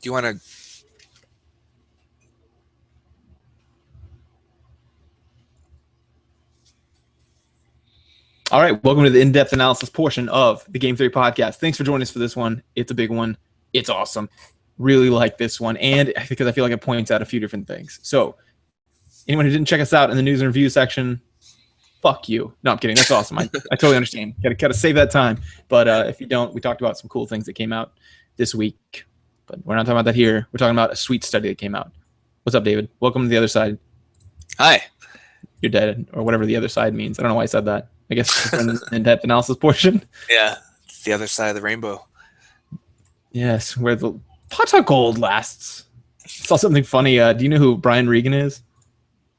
Do you want to? All right, welcome to the in-depth analysis portion of the Game Theory Podcast. Thanks for joining us for this one. It's a big one. It's awesome. Really like this one, and because I feel like it points out a few different things. So, anyone who didn't check us out in the news and review section, fuck you. No, I'm kidding. That's awesome. I totally understand. Gotta save that time. But if you don't, we talked about some cool things that came out this week. But we're not talking about that here. We're talking about a sweet study that came out. What's up, David? Welcome to the other side. Hi. You're dead, or whatever the other side means. I don't know why I said that. I guess in the in-depth analysis portion. Yeah, it's the other side of the rainbow. Yes, where the pot of gold lasts. I saw something funny. Do you know who Brian Regan is?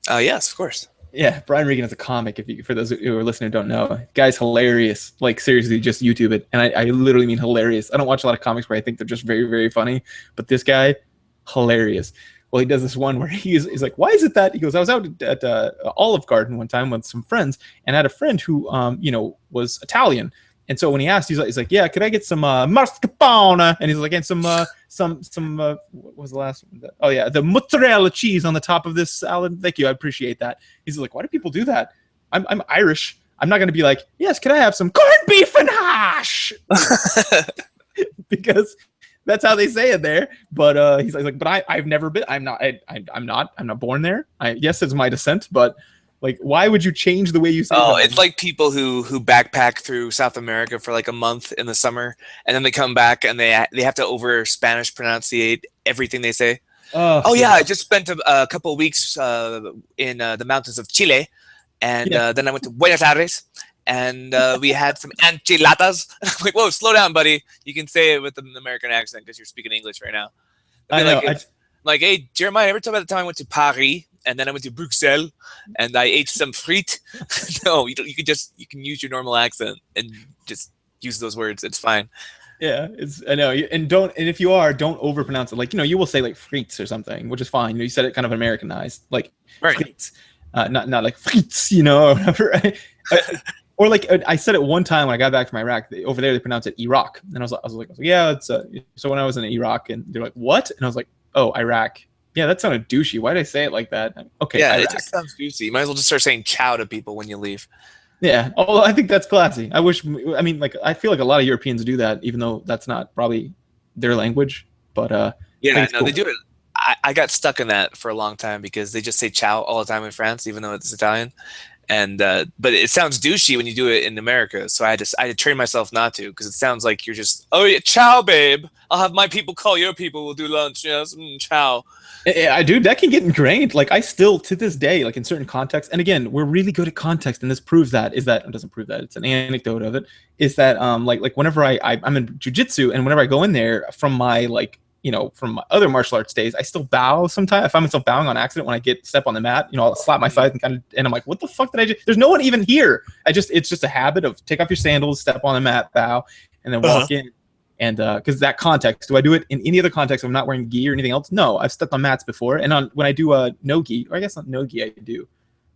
Yes, of course. Yeah, Brian Regan is a comic. For those who are listening who don't know, guy's hilarious. Like seriously, just YouTube it, and I literally mean hilarious. I don't watch a lot of comics where I think they're just very, very funny, but this guy, hilarious. Well, he does this one where he's like, why is it that he goes, I was out at Olive Garden one time with some friends, and I had a friend who was Italian. And so when he asked, he's like, yeah, could I get some mascarpone? And he's like, and some what was the last one? Oh yeah, the mozzarella cheese on the top of this salad. Thank you, I appreciate that. He's like, why do people do that? I'm Irish. I'm not gonna be like, yes, can I have some corned beef and hash? Because that's how they say it there. But he's like, but I've never been. I'm not born there. Yes, it's my descent, but like, why would you change the way you say? Oh, it's like people who backpack through South America for like a month in the summer, and then they come back and they have to over Spanish pronunciate everything they say. Oh yeah, I just spent a couple of weeks in the mountains of Chile, and then I went to Buenos Aires. And we had some enchiladas. I'm like, whoa, slow down, buddy. You can say it with an American accent because you're speaking English right now. I know. Like, hey, Jeremiah, ever talk about the time I went to Paris and then I went to Bruxelles and I ate some frites? No, you can use your normal accent and just use those words. It's fine. Yeah, I know. And if you don't overpronounce it. Like, you will say like frites or something, which is fine. You said it kind of Americanized, like right. Frites, not like frites, or whatever. Or like I said it one time when I got back from Iraq. Over there they pronounce it Iraq, and I was like, yeah, it's so when I was in Iraq, and they're like, what? And I was like, oh, Iraq. Yeah, that sounded douchey. Why did I say it like that? Okay, yeah, Iraq. It just sounds douchey. You might as well just start saying ciao to people when you leave. Yeah, I think that's classy. I feel like a lot of Europeans do that, even though that's not probably their language. But yeah, no, cool. They do it. I got stuck in that for a long time because they just say ciao all the time in France, even though it's Italian. And but it sounds douchey when you do it in America, so I had to train myself not to, because it sounds like you're just, oh yeah, ciao babe, I'll have my people call your people, we'll do lunch, yes, ciao. I do. That can get ingrained. Like I still to this day, like in certain contexts, and again, we're really good at context, and this proves that. It doesn't prove that, it's an anecdote of it. Is that like whenever I'm in jiu-jitsu, and whenever I go in there from my from my other martial arts days, I still bow sometimes. I find myself bowing on accident when I step on the mat. I'll slap my side and I'm like, what the fuck did I do? There's no one even here. It's just a habit of take off your sandals, step on the mat, bow, and then walk in. And because that context, do I do it in any other context? I'm not wearing gi or anything else. No, I've stepped on mats before, and when I do a no gi, or I guess not no gi, I do,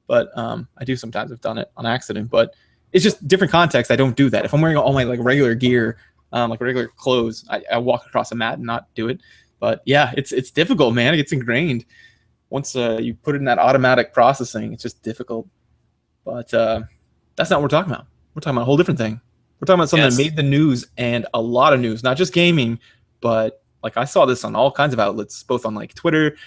but I do sometimes. I've done it on accident, but it's just different context. I don't do that. If I'm wearing all my like regular gear, like regular clothes, I walk across a mat and not do it. But yeah, it's difficult, man. It gets ingrained once you put it in that automatic processing. It's just difficult. But that's not what we're talking about. We're talking about a whole different thing. We're talking about something that made the news, and a lot of news, not just gaming, but like I saw this on all kinds of outlets, both on like Twitter,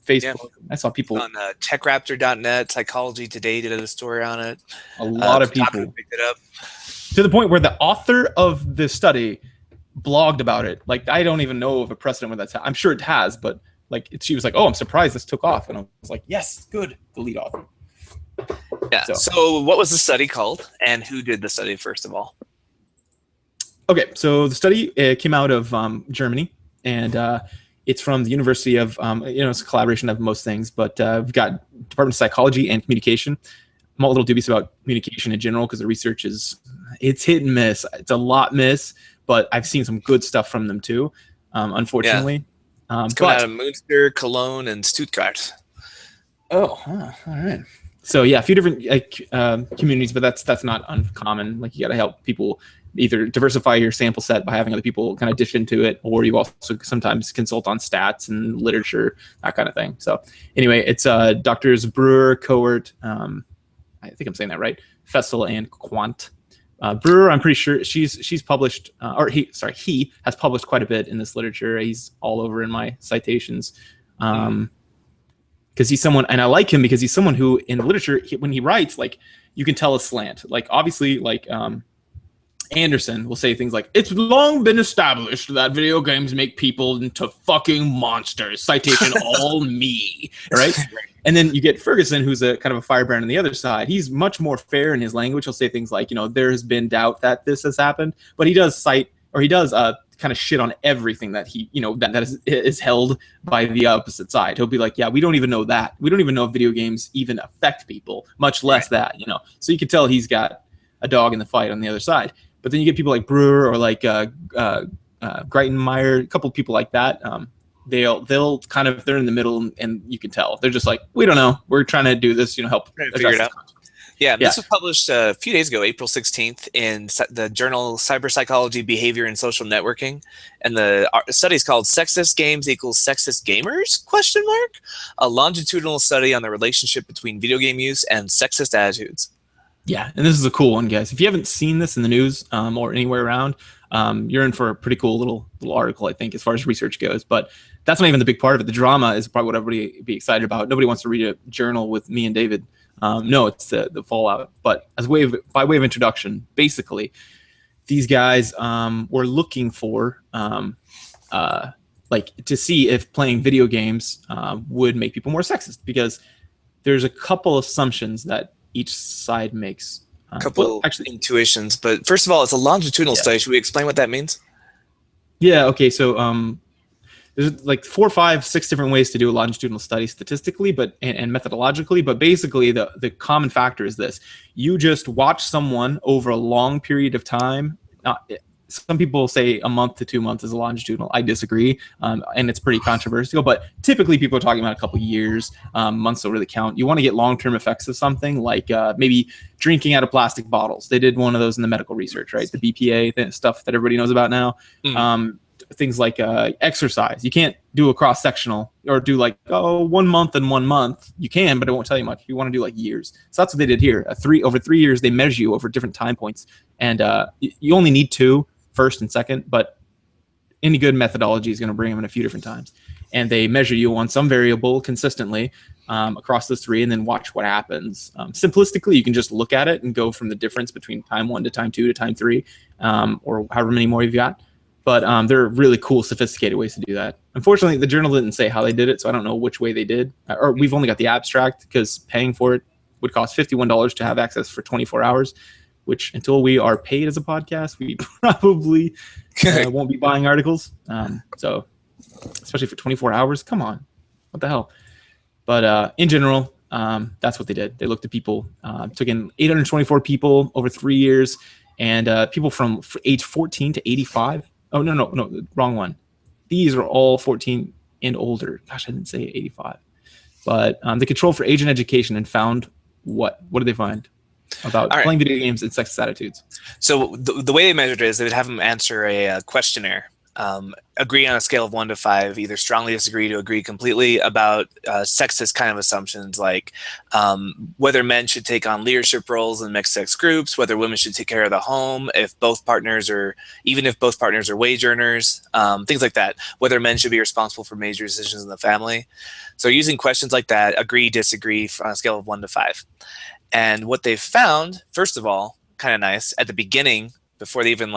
Facebook. Yeah. I saw people on techraptor.net, Psychology Today did a story on it. A lot of people picked it up. To the point where the author of the study blogged about it. Like, I don't even know of a precedent where that's. I'm sure it has, but like, she was like, "Oh, I'm surprised this took off," and I was like, "Yes, good." The lead author. Yeah. So what was the study called, and who did the study first of all? Okay, so the study came out of Germany, and it's from the University of it's a collaboration of most things, but we've got Department of Psychology and Communication. I'm a little dubious about communication in general because the research it's hit and miss. It's a lot miss, but I've seen some good stuff from them too, unfortunately. Yeah. It's coming out of Münster, Cologne, and Stuttgart. Oh, all right. So yeah, a few different communities, but that's not uncommon. Like, you got to help people either diversify your sample set by having other people kind of dish into it, or you also sometimes consult on stats and literature, that kind of thing. So anyway, it's Doctors Brewer, Cohort, I think I'm saying that right, Fessel, and Quant. Brewer, I'm pretty sure she's published, he has published quite a bit in this literature. He's all over in my citations. Because he's someone, and I like him because he's someone who in the literature, when he writes, like, you can tell a slant. Like, obviously, like Anderson will say things like, "It's long been established that video games make people into fucking monsters." Citation, all me, right? And then you get Ferguson, who's a kind of a firebrand on the other side. He's much more fair in his language. He'll say things like, there has been doubt that this has happened, but he does cite, or he does kind of shit on everything that he, that is held by the opposite side. He'll be like, yeah, we don't even know that. We don't even know if video games even affect people, much less that, So you can tell he's got a dog in the fight on the other side. But then you get people like Brewer or like Greitenmeyer, a couple of people like that. They'll kind of, they're in the middle, and you can tell they're just like, we don't know. We're trying to do this, help figure it out. Yeah, this was published a few days ago, April 16th, in the journal Cyberpsychology, Behavior, and Social Networking. And the study is called "Sexist Games Equals Sexist Gamers?" ? A longitudinal study on the relationship between video game use and sexist attitudes. Yeah, and this is a cool one, guys. If you haven't seen this in the news or anywhere around, you're in for a pretty cool little article, I think, as far as research goes. But that's not even the big part of it. The drama is probably what everybody be excited about. Nobody wants to read a journal with me and David. No, it's the fallout. But by way of introduction, basically, these guys were looking for to see if playing video games would make people more sexist, because there's a couple assumptions that each side makes. Intuitions. But first of all, it's a longitudinal study. Should we explain what that means? Yeah. Okay. So there's like 4, 5, 6 different ways to do a longitudinal study statistically, and methodologically. But basically, the common factor is this: you just watch someone over a long period of time. Some people say a month to 2 months is a longitudinal. I disagree, and it's pretty controversial. But typically, people are talking about a couple years. Months don't really count. You want to get long-term effects of something, like maybe drinking out of plastic bottles. They did one of those in the medical research, right? The BPA stuff that everybody knows about now. Things like exercise. You can't do a cross-sectional or do like 1 month and 1 month. You can, but it won't tell you much. You want to do like years. So that's what they did here. Over 3 years, they measure you over different time points, and you only need 2, first and second, but any good methodology is going to bring them in a few different times. And they measure you on some variable consistently across those 3, and then watch what happens. Simplistically, you can just look at it and go from the difference between time 1 to time 2 to time 3, or however many more you've got. But there are really cool, sophisticated ways to do that. Unfortunately, the journal didn't say how they did it, so I don't know which way they did. Or we've only got the abstract, because paying for it would cost $51 to have access for 24 hours, which, until we are paid as a podcast, we probably won't be buying articles. So, especially for 24 hours, come on, what the hell? But in general, that's what they did. They looked at people, took in 824 people over 3 years, and people from age 14 to 85. Oh, no, wrong one. These are all 14 and older. Gosh, I didn't say 85. But they controlled for age and education and found what? What did they find about playing video games and sexist attitudes? So the way they measured it is they would have them answer a questionnaire. Agree on a scale of 1 to 5, either strongly disagree to agree completely about sexist kind of assumptions, like whether men should take on leadership roles in mixed sex groups, whether women should take care of the home if both partners are wage earners, things like that, whether men should be responsible for major decisions in the family. So using questions like that, agree, disagree, on a scale of 1 to 5. And what they found, first of all, kind of nice, at the beginning, before they even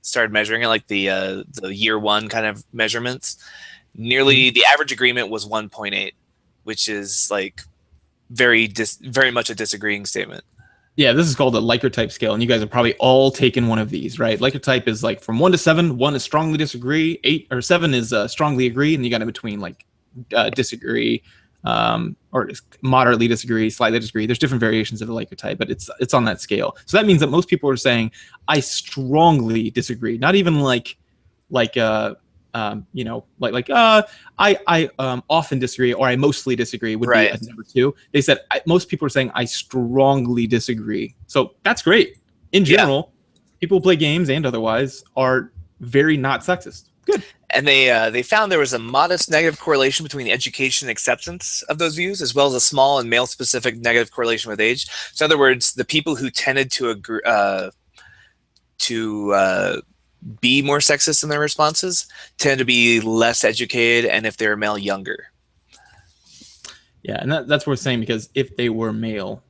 started measuring it, like the year 1 kind of measurements, nearly the average agreement was 1.8, which is very much a disagreeing statement. Yeah, this is called a Likert type scale, and you guys have probably all taken one of these, right? Likert type is from 1 to 7. 1 is strongly disagree, 8 or 7 is strongly agree, and you got in between disagree, or moderately disagree, slightly disagree. There's different variations of the Likert type, but it's on that scale. So that means that most people are saying, I strongly disagree. Not even I often disagree, or I mostly disagree would be number 2. They said most people are saying I strongly disagree. So that's great. In general, people who play games and otherwise are very not sexist. Good. And they found there was a modest negative correlation between education and acceptance of those views, as well as a small and male-specific negative correlation with age. So in other words, the people who tended to agree, be more sexist in their responses tend to be less educated, and if they're male, younger. Yeah, and that's what we're saying, because if they were male,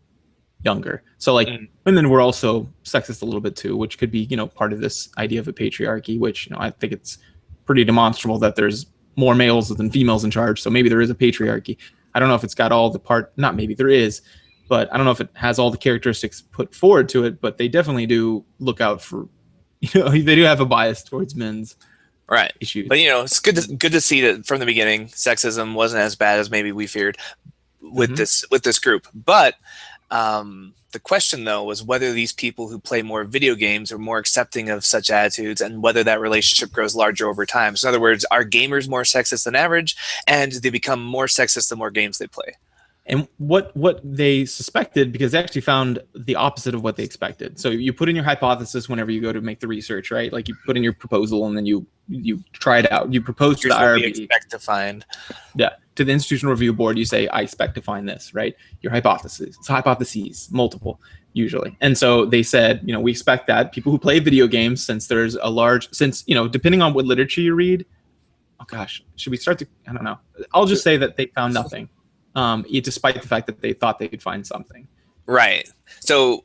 younger. So like women were also sexist a little bit too, which could be, part of this idea of a patriarchy, which, I think it's pretty demonstrable that there's more males than females in charge. So maybe there is a patriarchy. I don't know if it's got all the not maybe there is, but I don't know if it has all the characteristics put forward to it, but they definitely do look out for, they do have a bias towards men's issues. But it's good to see that from the beginning, sexism wasn't as bad as maybe we feared with this group. But the question, though, was whether these people who play more video games are more accepting of such attitudes, and whether that relationship grows larger over time. So in other words, are gamers more sexist than average, and do they become more sexist the more games they play? And what they suspected, because they actually found the opposite of what they expected. So you put in your hypothesis whenever you go to make the research, right? Like you put in your proposal and then you try it out. You propose to the IRB. You expect to find. Yeah. To the Institutional Review Board, you say, I expect to find this, right? Your hypotheses. It's hypotheses, multiple, usually. And so they said, we expect that people who play video games, since there's a large, depending on what literature you read, oh gosh, should we start to, I don't know. I'll just say that they found nothing. Despite the fact that they thought they could find something. Right. So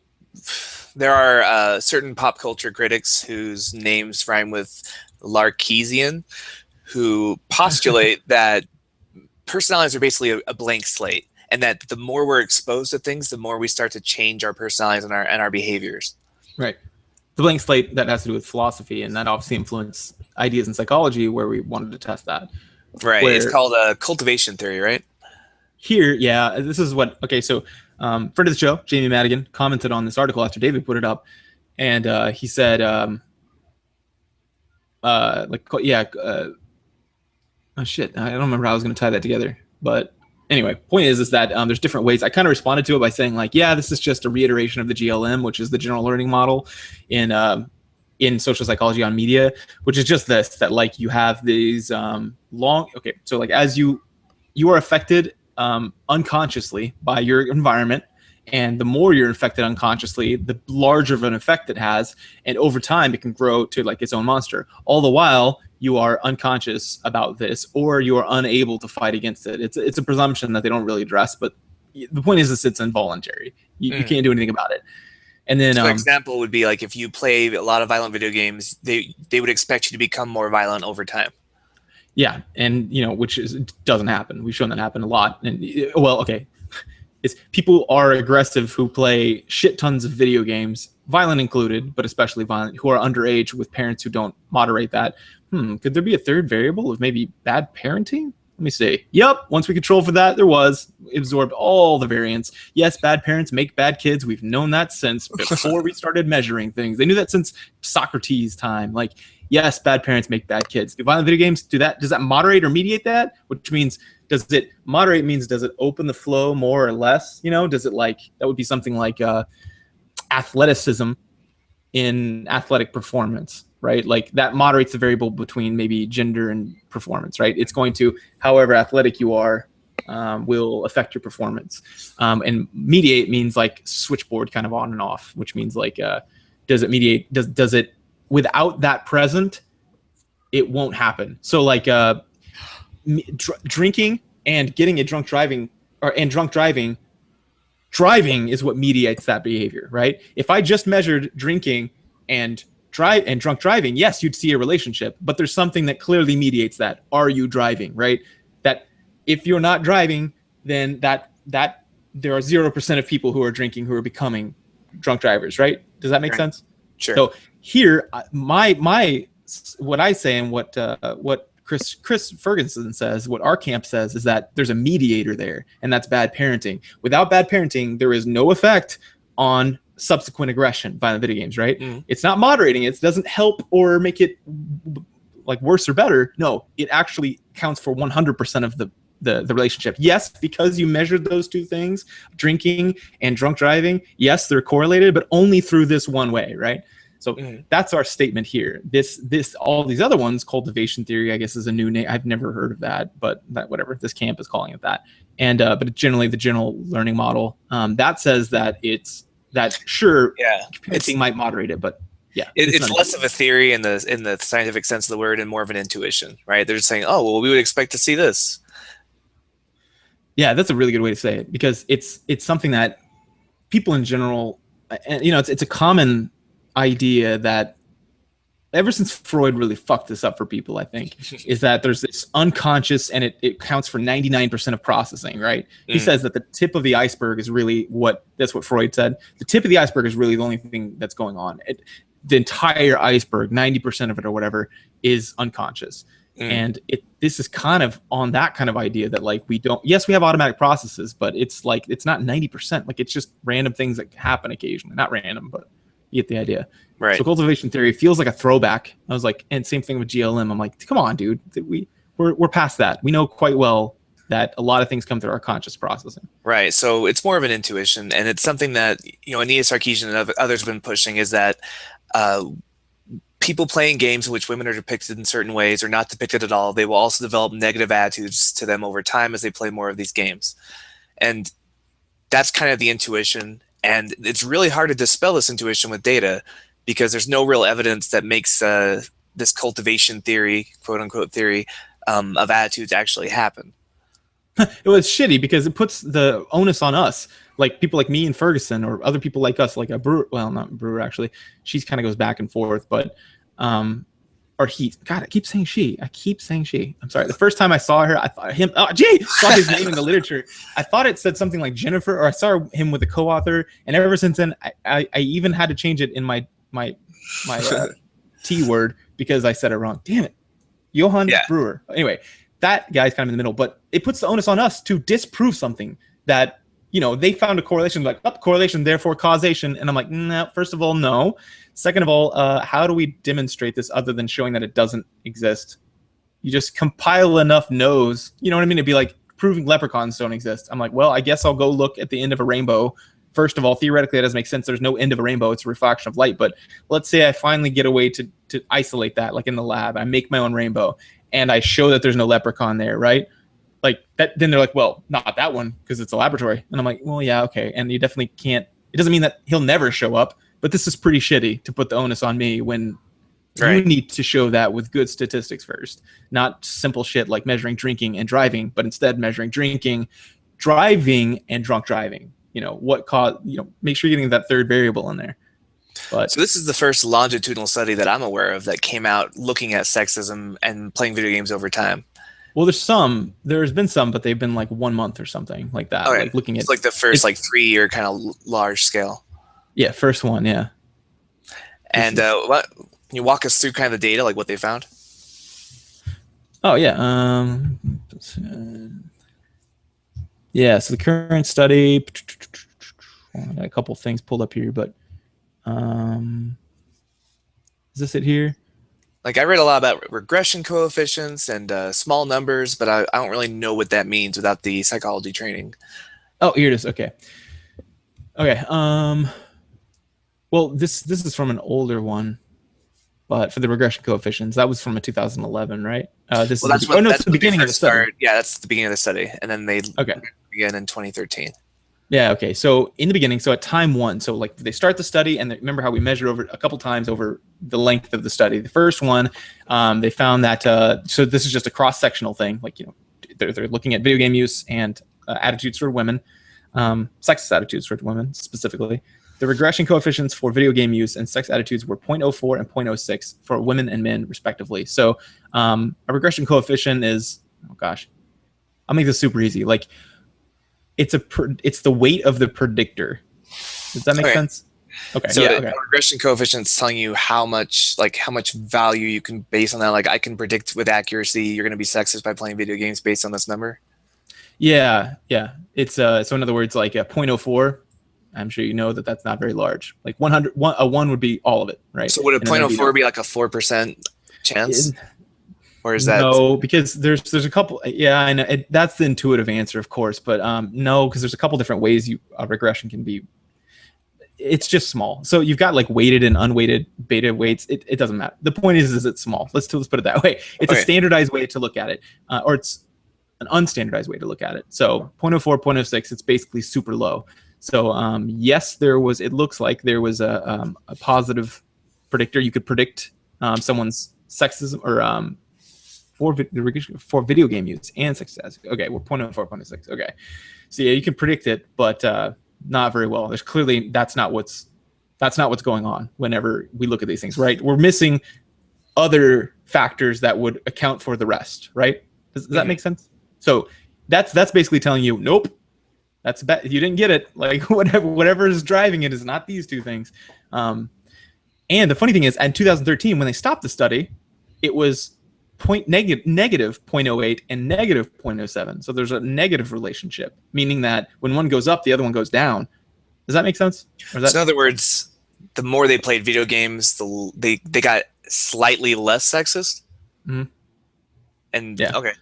there are certain pop culture critics whose names rhyme with Larkesian, who postulate that personalities are basically a blank slate, and that the more we're exposed to things, the more we start to change our personalities and our behaviors. Right. The blank slate, that has to do with philosophy, and that obviously influenced ideas in psychology, where we wanted to test that. Right. It's called a cultivation theory, right? Here, yeah, this is what, so friend of the show, Jamie Madigan, commented on this article after David put it up, and he said, oh shit, I don't remember how I was going to tie that together, but anyway, point is that there's different ways. I kind of responded to it by saying this is just a reiteration of the GLM, which is the general learning model in social psychology on media, which is just this, that you have these as you are affected unconsciously by your environment, and the more you're affected unconsciously, the larger of an effect it has, and over time it can grow to its own monster. All the while you are unconscious about this, or you are unable to fight against it. It's a presumption that they don't really address, but the point is it's involuntary. You can't do anything about it. And then an example would be if you play a lot of violent video games, they would expect you to become more violent over time. Yeah, and which doesn't happen. We've shown that happen a lot. And it's people are aggressive who play shit tons of video games, violent included, but especially violent, who are underage with parents who don't moderate that. Could there be a third variable of maybe bad parenting? Let me see. Yep, once we control for that, there was. It absorbed all the variants. Yes, bad parents make bad kids. We've known that since before we started measuring things. They knew that since Socrates' time. Yes, bad parents make bad kids. Do violent video games do that? Does that moderate or mediate that? Which means, does it moderate means does it open the flow more or less? Does it that would be something like athleticism in athletic performance, right? That moderates the variable between maybe gender and performance, right? It's going to, however athletic you are, will affect your performance. And mediate means switchboard kind of on and off, which means does it mediate? Does it, without that present, it won't happen. So drinking and getting a drunk driving, driving is what mediates that behavior, right? If I just measured drinking and drunk driving, yes, you'd see a relationship, but there's something that clearly mediates that. Are you driving, right? That if you're not driving, then that there are 0% of people who are drinking who are becoming drunk drivers, right? Does that make sense? Sure. So here, what I say and what Chris Ferguson says, what our camp says, is that there's a mediator there, and that's bad parenting. Without bad parenting, there is no effect on subsequent aggression, violent video games, right? It's not moderating. It doesn't help or make it worse or better. No, it actually counts for 100% of the relationship. Yes, because you measured those two things, drinking and drunk driving, yes, they're correlated, but only through this one way, right? So that's our statement here. All these other ones, cultivation theory, I guess, is a new name. I've never heard of that, but whatever. This camp is calling it that. And but generally, the general learning model that says that parenting might moderate it, but yeah, it's less of a theory in the scientific sense of the word and more of an intuition, right? They're just saying, oh, well, we would expect to see this. Yeah, that's a really good way to say it, because it's something that people in general, and it's a common idea that ever since Freud really fucked this up for people, I think, is that there's this unconscious, and it counts for 99% of processing, right? He says that the tip of the iceberg is really that's what Freud said. The tip of the iceberg is really the only thing that's going on. The entire iceberg, 90% of it or whatever, is unconscious. And this is kind of on that kind of idea that like we have automatic processes, but it's like it's not 90%. Like it's just random things that happen occasionally. Not random, but you get the idea. Right. So cultivation theory feels like a throwback. I was like, and same thing with GLM. I'm like, come on, dude. We're past that. We know quite well that a lot of things come through our conscious processing. Right. So it's more of an intuition, and it's something that Anita Sarkeesian and others have been pushing, is that people playing games in which women are depicted in certain ways or not depicted at all, they will also develop negative attitudes to them over time as they play more of these games. And that's kind of the intuition. And it's really hard to dispel this intuition with data, because there's no real evidence that makes this cultivation theory, quote unquote theory, of attitudes actually happen. It was shitty because it puts the onus on us, like people like me and Ferguson, or other people like us, like a Brewer. Well, not Brewer actually. She kind of goes back and forth, but or he. God, I keep saying she. I'm sorry. The first time I saw her, I thought him. Oh, gee, saw his name in the literature. I thought it said something like Jennifer, or I saw him with a co-author, and ever since then, I even had to change it in my T word because I said it wrong. Damn it, Johann Brewer. Anyway. That guy's kind of in the middle, but it puts the onus on us to disprove something that, they found a correlation, like, correlation, therefore causation. And I'm like, no, first of all, no. Second of all, how do we demonstrate this other than showing that it doesn't exist? You just compile enough no's, you know what I mean? It'd be like proving leprechauns don't exist. I'm like, well, I guess I'll go look at the end of a rainbow. First of all, theoretically, that doesn't make sense. There's no end of a rainbow. It's a refraction of light. But let's say I finally get a way to isolate that, like in the lab. I make my own rainbow, and I show that there's no leprechaun there, right? Like that. Then they're like, well, not that one because it's a laboratory. And I'm like, well, yeah, okay. And you definitely can't. It doesn't mean that he'll never show up, but this is pretty shitty to put the onus on me when you need to show that with good statistics first, not simple shit like measuring drinking and driving, but instead measuring drinking, driving, and drunk driving. What caused, make sure you're getting that third variable in there. But so this is the first longitudinal study that I'm aware of that came out looking at sexism and playing video games over time. Well, there's been some, but they've been like 1 month or something like that. Okay. Like looking at it's like the first 3-year kind of large scale. Yeah. First one. Yeah. And can you walk us through kind of the data, like what they found? Oh yeah. Yeah, so the current study, I got a couple things pulled up here, but is this it here? Like I read a lot about regression coefficients and small numbers, but I don't really know what that means without the psychology training. Oh, here it is. Okay. Well, this is from an older one, but for the regression coefficients, that was from a 2011, right? That's the beginning of the study. Yeah, that's the beginning of the study, and then they began in 2013. Yeah. Okay. So in the beginning, so at time one, so like they start the study, and remember how we measured over a couple times over the length of the study. The first one, they found that. So this is just a cross-sectional thing. Like they're looking at video game use and attitudes toward women, sexist attitudes toward women specifically. The regression coefficients for video game use and sex attitudes were 0.04 and 0.06 for women and men, respectively. So a regression coefficient is, I'll make this super easy. Like it's the weight of the predictor. Does that make sense? Okay. So the regression coefficient is telling you how much value you can base on that. Like I can predict with accuracy you're going to be sexist by playing video games based on this number. Yeah. It's so in other words, like a 0.04. I'm sure you know that that's not very large. Like 100, a 1 would be all of it, right? So would a 0.04 be like a 4% chance? Or is that... No, because there's a couple... Yeah, I know. That's the intuitive answer, of course. But no, because there's a couple different ways a regression can be... it's just small. So you've got like weighted and unweighted beta weights. It doesn't matter. The point is it's small. Let's put it that way. It's a standardized way to look at it, or it's an unstandardized way to look at it. So 0.04, 0.06, it's basically super low. So yes, it looks like there was a positive predictor. You could predict someone's sexism or for video game use and sexism. Okay, we're 0.04, 0.06. Okay, so yeah, you can predict it, but not very well. There's clearly that's not what's going on whenever we look at these things, right? We're missing other factors that would account for the rest, right? Does that make sense? So that's basically telling you, nope, that's bad. You didn't get it. Like whatever is driving it is not these two things. And the funny thing is, in 2013, when they stopped the study, it was negative 0.08 and negative 0.07. So there's a negative relationship, meaning that when one goes up, the other one goes down. Does that make sense? So in other words, the more they played video games, they got slightly less sexist. Mm-hmm. And yeah. Okay.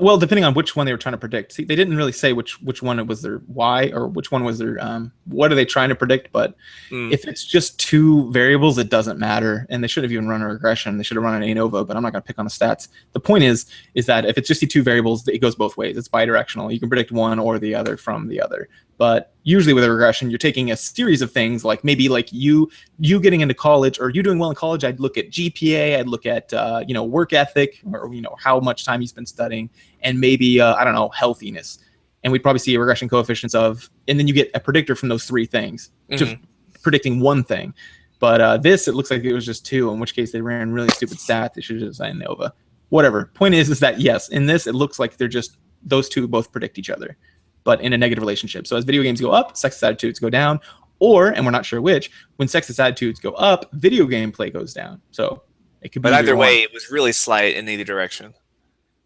Well, depending on which one they were trying to predict. See, they didn't really say which one it was their why or which one was their what are they trying to predict. But if it's just two variables, it doesn't matter. And they should have even run a regression. They should have run an ANOVA, but I'm not going to pick on the stats. The point is that if it's just the two variables, it goes both ways. It's bidirectional. You can predict one or the other from the other. But usually with a regression, you're taking a series of things, like maybe like you getting into college or you doing well in college. I'd look at GPA, I'd look at work ethic, or how much time you spend studying, and maybe I don't know, healthiness. And we'd probably see a regression coefficients of, and then you get a predictor from those three things, just predicting one thing. But it looks like it was just two, in which case they ran really stupid stats. They should have just designed NOVA. Whatever. Point is that yes, in this it looks like they're just those two both predict each other, but in a negative relationship. So as video games go up, sexist attitudes go down, or, and we're not sure which, when sexist attitudes go up, video game play goes down. So it could be. But either way, it was really slight in either direction.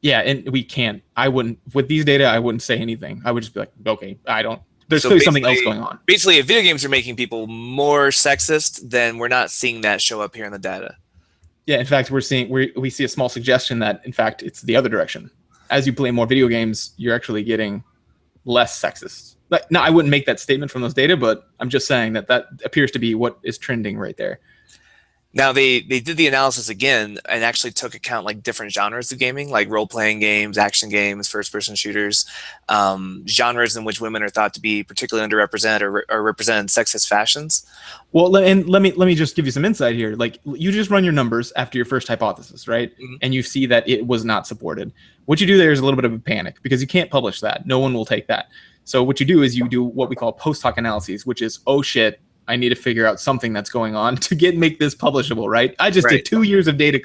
Yeah, and we can't. I wouldn't, with these data, I wouldn't say anything. I would just be like, okay, there's clearly something else going on. Basically, if video games are making people more sexist, then we're not seeing that show up here in the data. Yeah, in fact, we see a small suggestion that, in fact, it's the other direction. As you play more video games, you're actually getting less sexist. Now, I wouldn't make that statement from those data, but I'm just saying that appears to be what is trending right there. Now, they did the analysis again and actually took account like different genres of gaming, like role-playing games, action games, first-person shooters, genres in which women are thought to be particularly underrepresented or represent in sexist fashions. Well, and let me just give you some insight here. Like, you just run your numbers after your first hypothesis, right? Mm-hmm. And you see that it was not supported. What you do there is a little bit of a panic because you can't publish that. No one will take that. So what you do is you do what we call post hoc analyses, which is, oh shit, I need to figure out something that's going on to make this publishable, right? I just did 2 years of data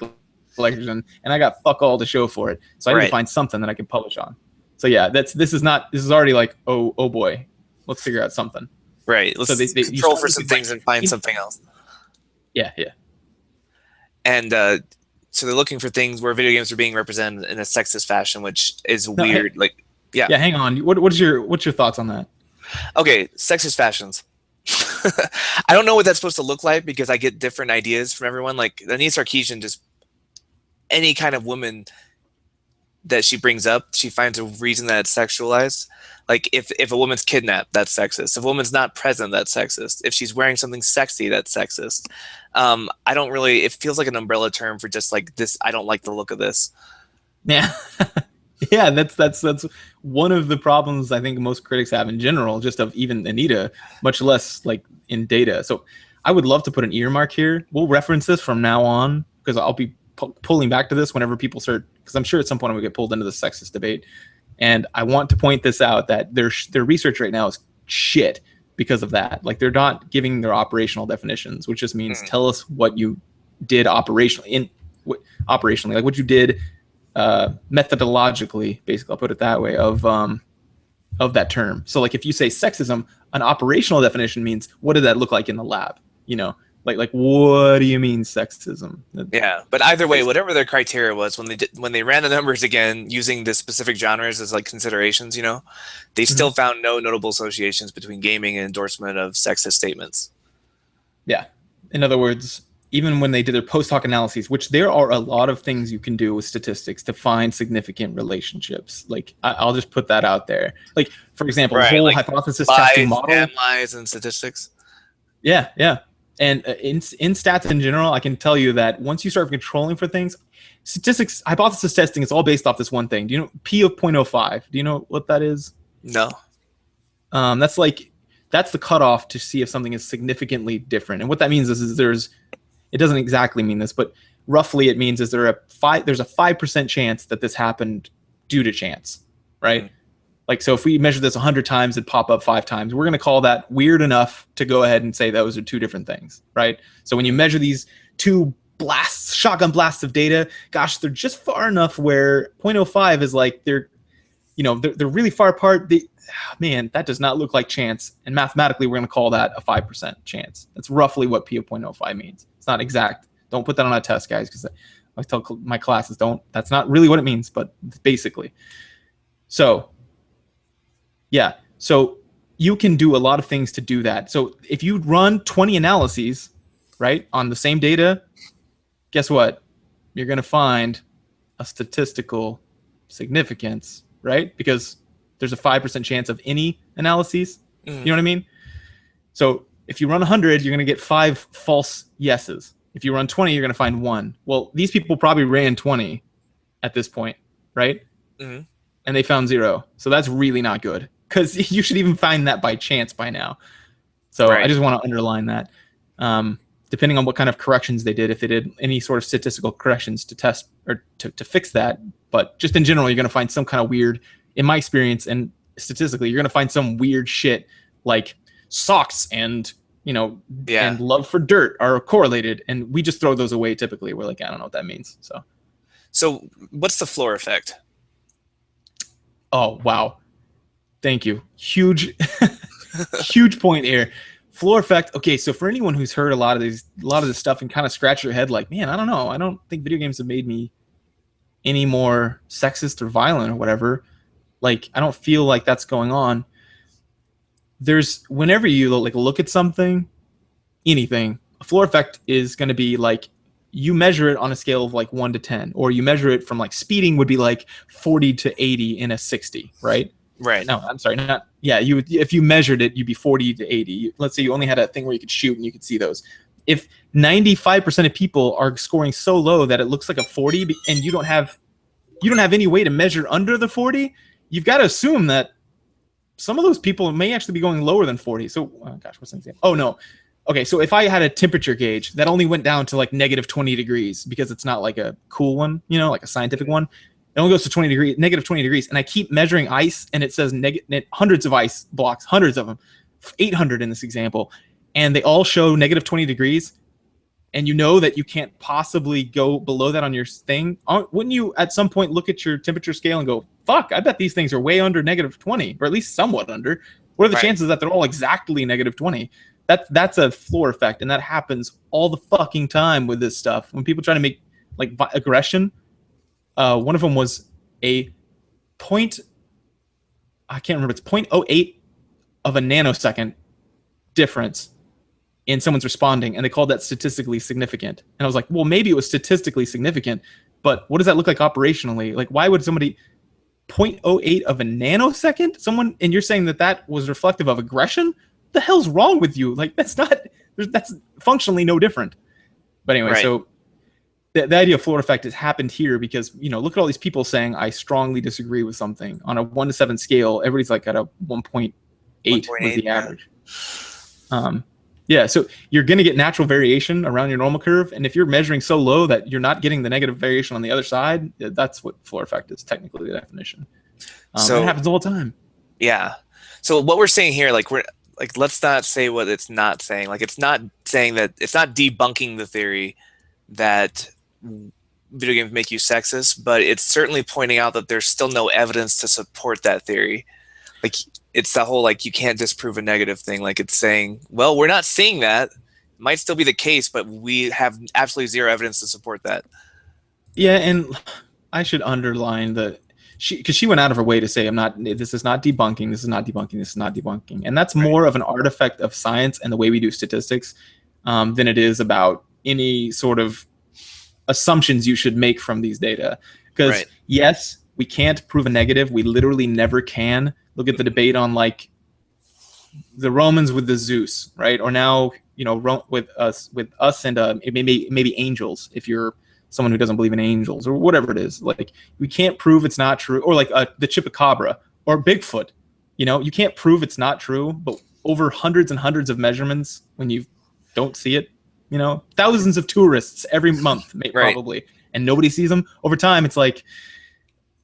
collection and I got fuck all to show for it. So I need to find something that I can publish on. So yeah, this is already like, oh boy, let's figure out something. Right. Let's control for some things and find something else. Yeah. And so they're looking for things where video games are being represented in a sexist fashion, which is weird. Yeah, hang on. What's your thoughts on that? Okay, sexist fashions. I don't know what that's supposed to look like because I get different ideas from everyone. Like Anita Sarkeesian, just any kind of woman that she brings up, she finds a reason that it's sexualized. Like if a woman's kidnapped, that's sexist. If a woman's not present, that's sexist. If she's wearing something sexy, that's sexist. I don't really. It feels like an umbrella term for just like this. I don't like the look of this. Yeah. Yeah, that's one of the problems I think most critics have in general, just of even Anita, much less like in data. So I would love to put an earmark here. We'll reference this from now on because I'll be pulling back to this whenever people start, because I'm sure at some point we get pulled into the sexist debate. And I want to point this out that their research right now is shit because of that. Like they're not giving their operational definitions, which just means tell us what you did operationally, like what you did methodologically, basically, I'll put it that way, of that term. So like if you say sexism, an operational definition means what did that look like in the lab? Like what do you mean sexism? Yeah, but either way, whatever their criteria was, when they ran the numbers again using the specific genres as like considerations, they still found no notable associations between gaming and endorsement of sexist statements. Yeah. In other words, even when they did their post hoc analyses, which there are a lot of things you can do with statistics to find significant relationships. Like I'll just put that out there. Like for example, the whole hypothesis testing model. Lies and statistics. Yeah, yeah. And in stats in general, I can tell you that once you start controlling for things, statistics, hypothesis testing is all based off this one thing. Do you know P of 0.05? Do you know what that is? No. That's like that's the cutoff to see if something is significantly different. And what that means is there's it doesn't exactly mean this, but roughly it means there's a 5% chance that this happened due to chance, right? Mm-hmm. Like, so if we measure this 100 times, it'd pop up 5 times. We're going to call that weird enough to go ahead and say those are 2 different things, right? So when you measure these 2 blasts, shotgun blasts of data, gosh, they're just far enough where 0.05 is like they're really far apart. Man, that does not look like chance. And mathematically, we're going to call that a 5% chance. That's roughly what P of 0.05 means. It's not exact. Don't put that on a test, guys, because I tell my classes, don't. That's not really what it means, but basically. So, yeah. So you can do a lot of things to do that. So if you run 20 analyses, right, on the same data, guess what? You're going to find a statistical significance, right? Because there's a 5% chance of any analyses. Mm. You know what I mean? So if you run 100, you're going to get 5 false yeses. If you run 20, you're going to find 1. Well, these people probably ran 20 at this point, right? Mm-hmm. And they found 0. So that's really not good, because you should even find that by chance by now. So right. I just want to underline that. Depending on what kind of corrections they did, if they did any sort of statistical corrections to test or to fix that. But just in general, you're going to find some kind of weird, in my experience, and statistically, you're going to find some weird shit like socks and, and love for dirt are correlated. And we just throw those away typically. We're like, I don't know what that means. So what's the floor effect? Oh, wow. Thank you. Huge, huge point here. Floor effect. Okay, so for anyone who's heard a lot of this stuff and kind of scratch your head like, man, I don't know. I don't think video games have made me any more sexist or violent or whatever. Like, I don't feel like that's going on. Whenever you look at something, anything, a floor effect is going to be like, you measure it on a scale of like 1 to 10, or you measure it from like speeding would be like 40 to 80 in a 60, right? Right. No, I'm sorry. If you measured it, you'd be 40 to 80. Let's say you only had a thing where you could shoot and you could see those. If 95% of people are scoring so low that it looks like a 40 and you don't have any way to measure under the 40, you've got to assume that some of those people may actually be going lower than 40. So, what's the example? Oh, no. Okay, so if I had a temperature gauge that only went down to like negative 20 degrees because it's not like a cool one, like a scientific one, it only goes to negative 20 degrees, and I keep measuring ice, and it says hundreds of ice blocks, hundreds of them, 800 in this example, and they all show negative 20 degrees, and you know that you can't possibly go below that on your thing. Wouldn't you at some point look at your temperature scale and go, fuck, I bet these things are way under negative 20, or at least somewhat under. What are the chances that they're all exactly negative 20? That's a floor effect, and that happens all the fucking time with this stuff. When people try to make like aggression, one of them was a point, I can't remember, it's 0.08 of a nanosecond difference in someone's responding, and they called that statistically significant. And I was like, well, maybe it was statistically significant, but what does that look like operationally? Like, why would somebody 0.08 of a nanosecond? And you're saying that was reflective of aggression? What the hell's wrong with you? Like, that's functionally no different. But anyway, right. So the idea of floor effect has happened here because, look at all these people saying, I strongly disagree with something. On a 1 to 7 scale, everybody's like at a 1.8 was the average. Yeah, so you're going to get natural variation around your normal curve. And if you're measuring so low that you're not getting the negative variation on the other side, that's what floor effect is, technically the definition. So it happens all the time. Yeah. So what we're saying here, let's not say what it's not saying. Like, it's not saying that, it's not debunking the theory that video games make you sexist, but it's certainly pointing out that there's still no evidence to support that theory. Like, it's the whole, like, you can't disprove a negative thing. Like, it's saying, well, we're not seeing that. It might still be the case, but we have absolutely zero evidence to support that. Yeah, and I should underline because she went out of her way to say, this is not debunking, this is not debunking, this is not debunking. And that's more of an artifact of science and the way we do statistics than it is about any sort of assumptions you should make from these data. Because yes, we can't prove a negative. We literally never can. Look at the debate on the Romans with the Zeus, right? Or now, with us and maybe angels, if you're someone who doesn't believe in angels or whatever it is. Like, we can't prove it's not true. Or like the Chupacabra or Bigfoot. You can't prove it's not true, but over hundreds and hundreds of measurements, when you don't see it, thousands of tourists every month, probably, and nobody sees them. Over time, it's like,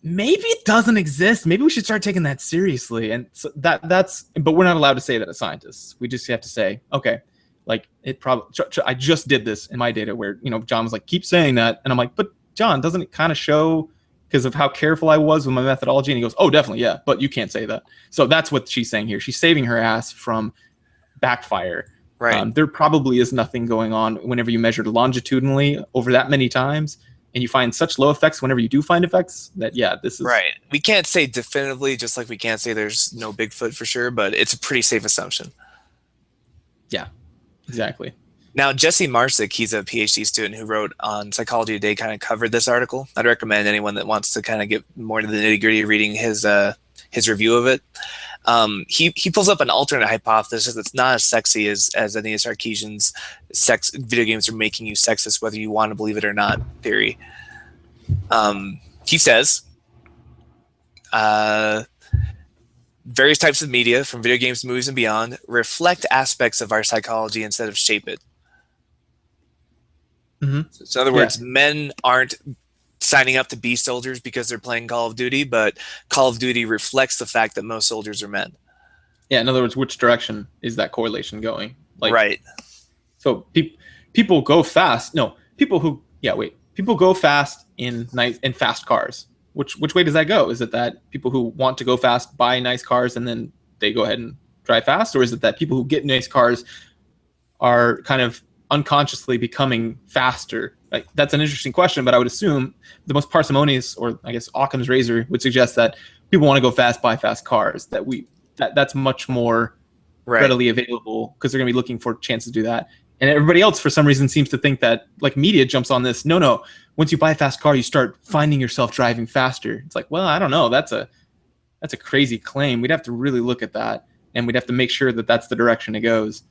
maybe it doesn't exist. Maybe we should start taking that seriously. And so that's, but we're not allowed to say that as scientists. We just have to say, okay, like, it probably, I just did this in my data where, John was like, keep saying that. And I'm like, but John, doesn't it kind of show, because of how careful I was with my methodology? And he goes, oh, definitely. Yeah. But you can't say that. So that's what she's saying here. She's saving her ass from backfire. Right. There probably is nothing going on whenever you measured longitudinally over that many times, and you find such low effects whenever you do find effects, that, yeah, this is... Right. We can't say definitively, just like we can't say there's no Bigfoot for sure, but it's a pretty safe assumption. Yeah, exactly. Now, Jesse Marsick, he's a PhD student who wrote on Psychology Today, kind of covered this article. I'd recommend anyone that wants to kind of get more into the nitty-gritty reading his review of it. He pulls up an alternate hypothesis that's not as sexy as Aeneas Sarkeesian's video games are making you sexist, whether you want to believe it or not theory. He says, various types of media, from video games to movies and beyond, reflect aspects of our psychology instead of shape it. Mm-hmm. So in other words, men aren't signing up to be soldiers because they're playing Call of Duty, but Call of Duty reflects the fact that most soldiers are men. Yeah, in other words, which direction is that correlation going? Like, right. So people go fast. No, people go fast in fast cars. Which way does that go? Is it that people who want to go fast buy nice cars and then they go ahead and drive fast? Or is it that people who get nice cars are kind of unconsciously becoming faster? Like, that's an interesting question, but I would assume the most parsimonious, or I guess Occam's razor, would suggest that people want to go fast, buy fast cars. That's much more readily available because they're going to be looking for chances to do that. And everybody else, for some reason, seems to think that, like, media jumps on this. No. Once you buy a fast car, you start finding yourself driving faster. It's like, well, I don't know. That's a crazy claim. We'd have to really look at that, and we'd have to make sure that that's the direction it goes.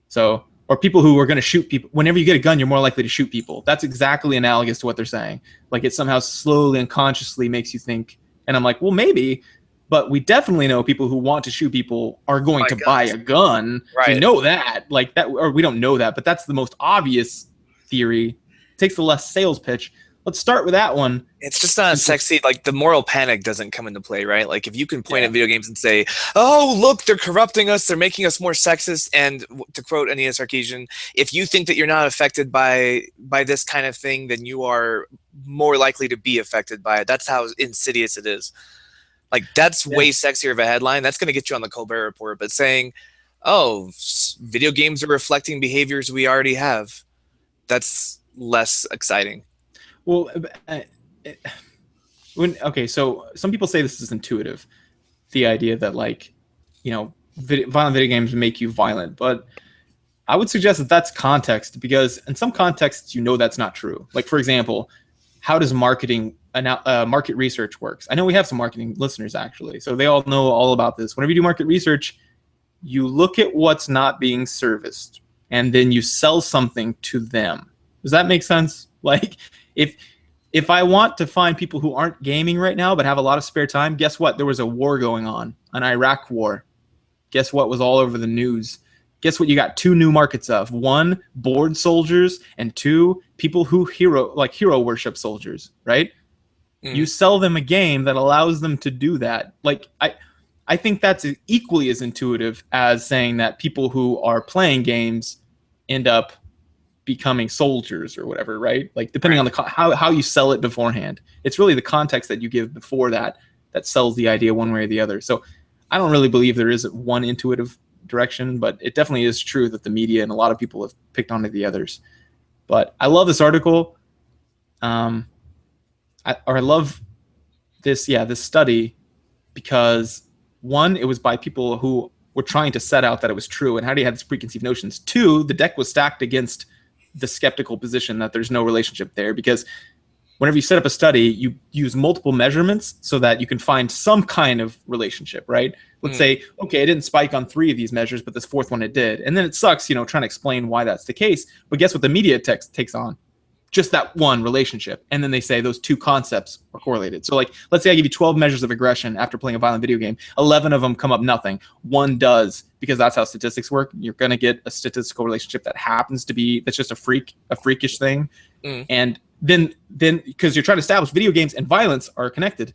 So, or people who are going to shoot people. Whenever you get a gun, you're more likely to shoot people. That's exactly analogous to what they're saying. Like, it somehow slowly and consciously makes you think. And I'm like, well, maybe. But we definitely know people who want to shoot people are going to buy a gun. Right. We know that, like that, or we don't know that, but that's the most obvious theory. It takes the less sales pitch. Let's start with that one. It's just not sexy. Like, the moral panic doesn't come into play, right? Like, if you can point at video games and say, oh, look, they're corrupting us, they're making us more sexist. And to quote Aeneas Sarkeesian, if you think that you're not affected by this kind of thing, then you are more likely to be affected by it. That's how insidious it is. Like, that's way sexier of a headline. That's going to get you on the Colbert Report. But saying, oh, video games are reflecting behaviors we already have, that's less exciting. Well, so some people say this is intuitive, the idea that, like, violent video games make you violent. But I would suggest that that's context, because in some contexts, that's not true. Like, for example, how does market research works? I know we have some marketing listeners, actually, so they all know all about this. Whenever you do market research, you look at what's not being serviced, and then you sell something to them. Does that make sense? Like, if I want to find people who aren't gaming right now but have a lot of spare time, guess what? There was a war going on, an Iraq war. Guess what was all over the news? Guess what you got two new markets of? One, bored soldiers, and two, people who hero worship soldiers, right? You sell them a game that allows them to do that. Like, I think that's equally as intuitive as saying that people who are playing games end up becoming soldiers or whatever, right? Like, depending on how you sell it beforehand. It's really the context that you give before that sells the idea one way or the other. So I don't really believe there is one intuitive direction, but it definitely is true that the media and a lot of people have picked onto the others. But I love this article. I love this study because, one, it was by people who were trying to set out that it was true and how do you have these preconceived notions. Two, the deck was stacked against the skeptical position that there's no relationship there, because whenever you set up a study, you use multiple measurements so that you can find some kind of relationship, right? Let's say, okay, it didn't spike on 3 of these measures, but this 4th one it did. And then it sucks, trying to explain why that's the case. But guess what the media takes on? Just that one relationship. And then they say those 2 concepts are correlated. So like, let's say I give you 12 measures of aggression after playing a violent video game. 11 of them come up nothing. 1 does, because that's how statistics work. You're going to get a statistical relationship that happens to be, that's just a freakish thing. And then because you're trying to establish video games and violence are connected.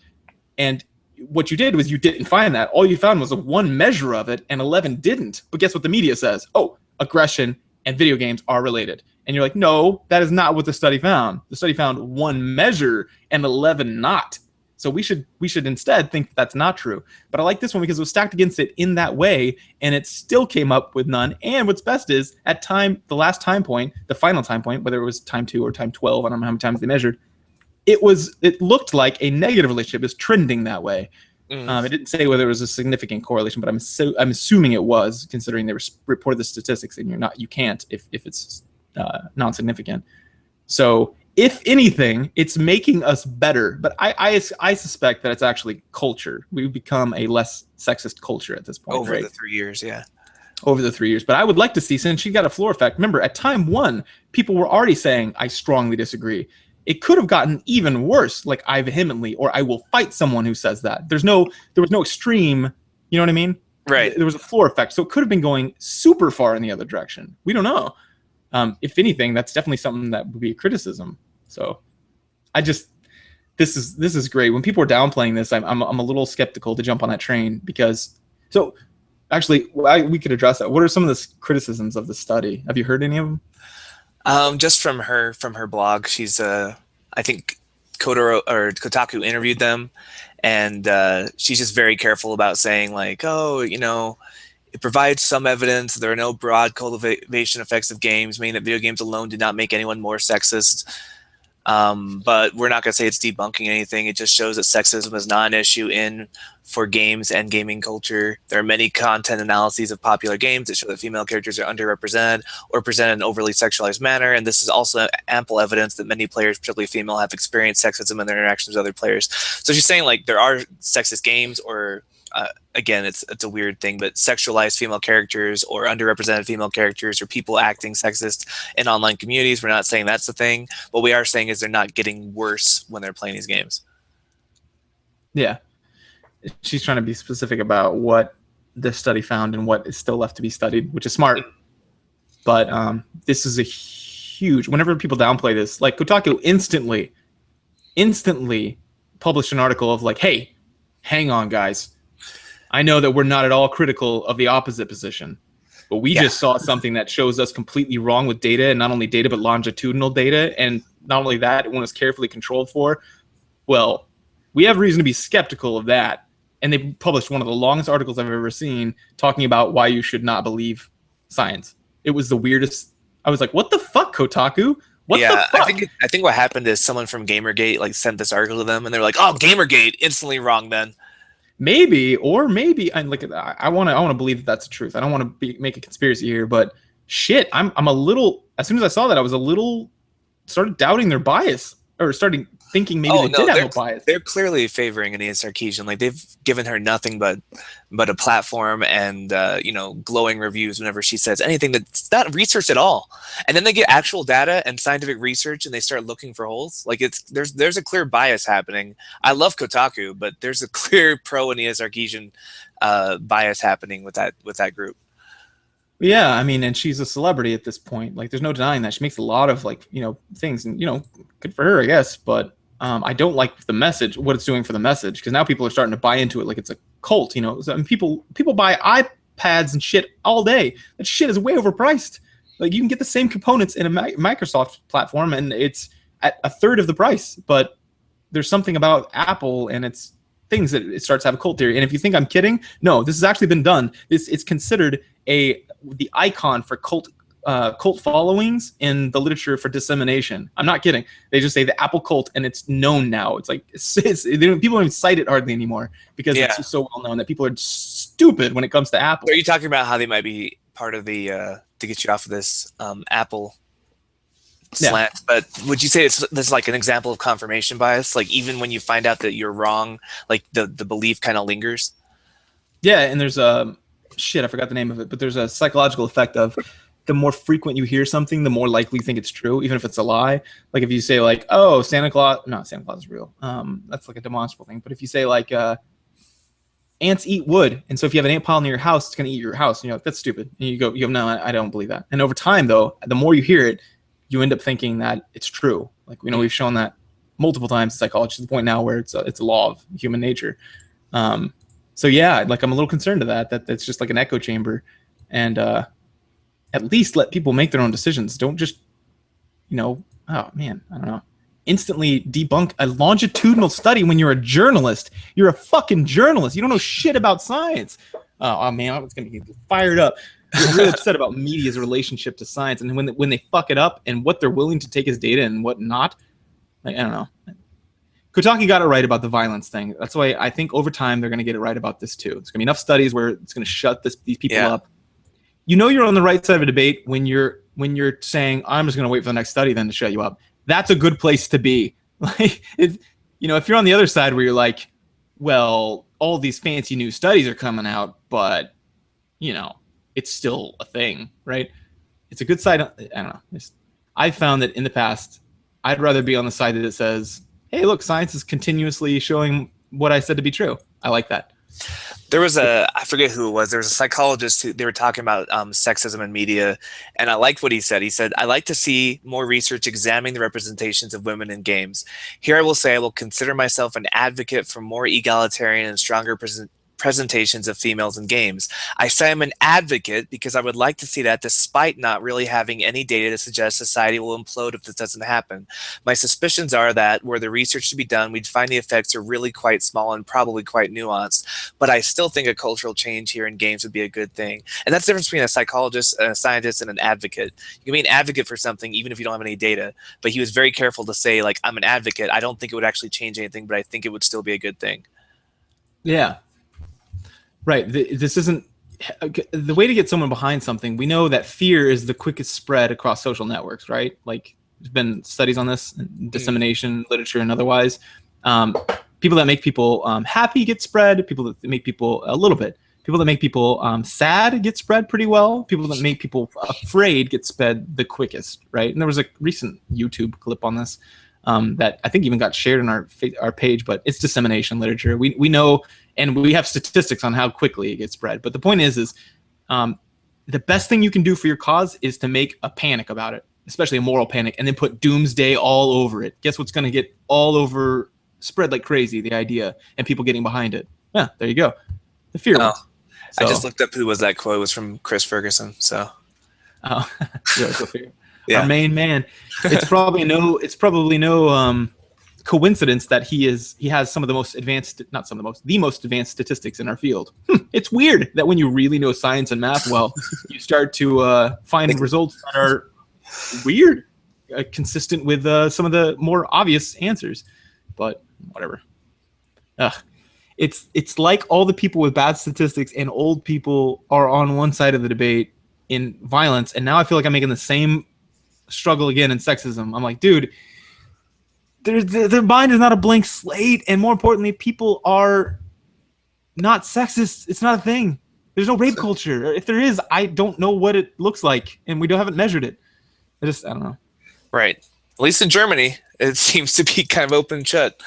And what you did was you didn't find that. All you found was a 1 measure of it, and 11 didn't. But guess what the media says? Oh, aggression and video games are related. And you're like, no, that is not what the study found. The study found 1 measure and 11 not. So we should instead think that's not true. But I like this one because it was stacked against it in that way, and it still came up with none. And what's best is the last time point, the final time point, whether it was time 2 or time 12, I don't know how many times they measured, it looked like a negative relationship. Is trending that way. It didn't say whether it was a significant correlation, but I'm assuming it was, considering they reported the statistics, and you can't if it's non-significant. So if anything, it's making us better. But I suspect that it's actually culture. We've become a less sexist culture at this point. Over the 3 years, yeah. Over the 3 years. But I would like to see, since she got a floor effect, remember, at time 1, people were already saying, I strongly disagree. It could have gotten even worse, like I vehemently, or I will fight someone who says that. There was no extreme, you know what I mean? Right. There was a floor effect. So it could have been going super far in the other direction. We don't know. If anything, that's definitely something that would be a criticism. So this is great. When people are downplaying this, I'm a little skeptical to jump on that train, because actually we could address that. What are some of the criticisms of the study? Have you heard any of them? Just from her blog. She's I think Kotaku interviewed them, and she's just very careful about saying, like, oh, it provides some evidence there are no broad cultivation effects of games, meaning that video games alone did not make anyone more sexist. But we're not going to say it's debunking anything. It just shows that sexism is not an issue for games and gaming culture. There are many content analyses of popular games that show that female characters are underrepresented or presented in an overly sexualized manner, and this is also ample evidence that many players, particularly female, have experienced sexism in their interactions with other players. So she's saying, like, there are sexist games, or again, it's a weird thing, but sexualized female characters or underrepresented female characters or people acting sexist in online communities. We're not saying that's the thing. What we are saying is they're not getting worse when they're playing these games. Yeah. She's trying to be specific about what this study found and what is still left to be studied, which is smart. But this is a huge, whenever people downplay this, like Kotaku instantly published an article of like, hey, hang on, guys. I know that we're not at all critical of the opposite position, but we just saw something that shows us completely wrong with data, and not only data, but longitudinal data. And not only that, when it's carefully controlled for, well, we have reason to be skeptical of that. And they published one of the longest articles I've ever seen talking about why you should not believe science. It was the weirdest. I was like, what the fuck, Kotaku? What the fuck? I think what happened is someone from Gamergate like sent this article to them, and they're like, oh, Gamergate, instantly wrong then. Maybe, and like, I want to believe that that's the truth. I don't want to make a conspiracy here, but shit, I'm a little. As soon as I saw that, I was a little started doubting their bias, or starting thinking maybe they did have a bias. They're clearly favoring Anita Sarkeesian. Like, they've given her nothing but a platform and glowing reviews whenever she says anything that's not research at all. And then they get actual data and scientific research, and they start looking for holes. Like, there's a clear bias happening. I love Kotaku, but there's a clear pro Anita Sarkeesian bias happening with that group. Yeah, I mean, and she's a celebrity at this point. Like, there's no denying that. She makes a lot of things, and good for her, I guess. But I don't like the message, what it's doing for the message, because now people are starting to buy into it like it's a cult. So, and people buy iPads and shit all day. That shit is way overpriced. Like, you can get the same components in a Microsoft platform, and it's at a third of the price. But there's something about Apple and its things that it starts to have a cult theory. And if you think I'm kidding, no, this has actually been done. It's considered the icon for cult followings in the literature for dissemination. I'm not kidding. They just say the Apple cult, and it's known now. It's like people don't even cite it hardly anymore, because it's so well known that people are stupid when it comes to Apple. Are you talking about how they might be part of the to get you off of this Apple Yeah. slant, but would you say this is like an example of confirmation bias? Like even when you find out that you're wrong, like the belief kind of lingers? Yeah, and there's a shit, I forgot the name of it, but there's a psychological effect of the more frequent you hear something, the more likely you think it's true, even if it's a lie. Like if you say like, "Oh, Santa Claus," no, Santa Claus is real. That's like a demonstrable thing. But if you say like, "Ants eat wood," and so if you have an ant pile near your house, it's gonna eat your house, and you're like, "That's stupid." And you go, "No, I don't believe that." And over time, though, the more you hear it, you end up thinking that it's true. Like we've shown that multiple times in psychology to the point now where it's a law of human nature. So yeah, like I'm a little concerned of that that's just like an echo chamber, and at least let people make their own decisions. Don't just, oh man, I don't know, instantly debunk a longitudinal study when you're a journalist. You're a fucking journalist. You don't know shit about science. Oh man, I was gonna get fired up. I'm really upset about media's relationship to science, and when they fuck it up and what they're willing to take as data and what not. Like, I don't know. Kotaki got it right about the violence thing. That's why I think over time they're going to get it right about this too. There's going to be enough studies where it's going to shut these people up. You're on the right side of a debate when you're saying, "I'm just going to wait for the next study then to shut you up." That's a good place to be. Like, if you're on the other side where you're like, "Well, all these fancy new studies are coming out, but it's still a thing," right? It's a good side. I don't know. I've found that in the past, I'd rather be on the side that says, "Hey, look, science is continuously showing what I said to be true." I like that. There was I forget who it was. There was a psychologist who they were talking about sexism in media, and I liked what he said. He said, "I like to see more research examining the representations of women in games. Here I will say I will consider myself an advocate for more egalitarian and stronger presentations of females in games. I say I'm an advocate because I would like to see that despite not really having any data to suggest society will implode if this doesn't happen. My suspicions are that were the research to be done, we'd find the effects are really quite small and probably quite nuanced, but I still think a cultural change here in games would be a good thing." And that's the difference between a psychologist, a scientist, and an advocate. You can be an advocate for something even if you don't have any data, but he was very careful to say, like, "I'm an advocate. I don't think it would actually change anything, but I think it would still be a good thing." Yeah. Right. This isn't the way to get someone behind something. We know that fear is the quickest spread across social networks, right? Like there's been studies on this, dissemination, literature, and otherwise. People that make people happy get spread. People that make people a little bit. People that make people sad get spread pretty well. People that make people afraid get spread the quickest, right? And there was a recent YouTube clip on this that I think even got shared on our page, but it's dissemination literature. We know, and we have statistics on how quickly it gets spread. But the point is the best thing you can do for your cause is to make a panic about it, especially a moral panic, and then put doomsday all over it. Guess what's going to get all over, spread like crazy, the idea, and people getting behind it. Yeah, there you go. The fear. Oh, so. I just looked up who was that quote. It was from Chris Ferguson. So. Oh, yeah. Our main man. It's probably no coincidence that he has some of the most advanced, not some of the most advanced statistics in our field. It's weird that when you really know science and math well, you start to find results that are weird, consistent with some of the more obvious answers. But whatever. It's like all the people with bad statistics and old people are on one side of the debate in violence, and now I feel like I'm making the same struggle again in sexism. I'm like, dude, their mind is not a blank slate, and more importantly, people are not sexist. It's not a thing. There's no rape culture. If there is, I don't know what it looks like, and we haven't measured it. I don't know. Right. At least in Germany, it seems to be kind of open and shut.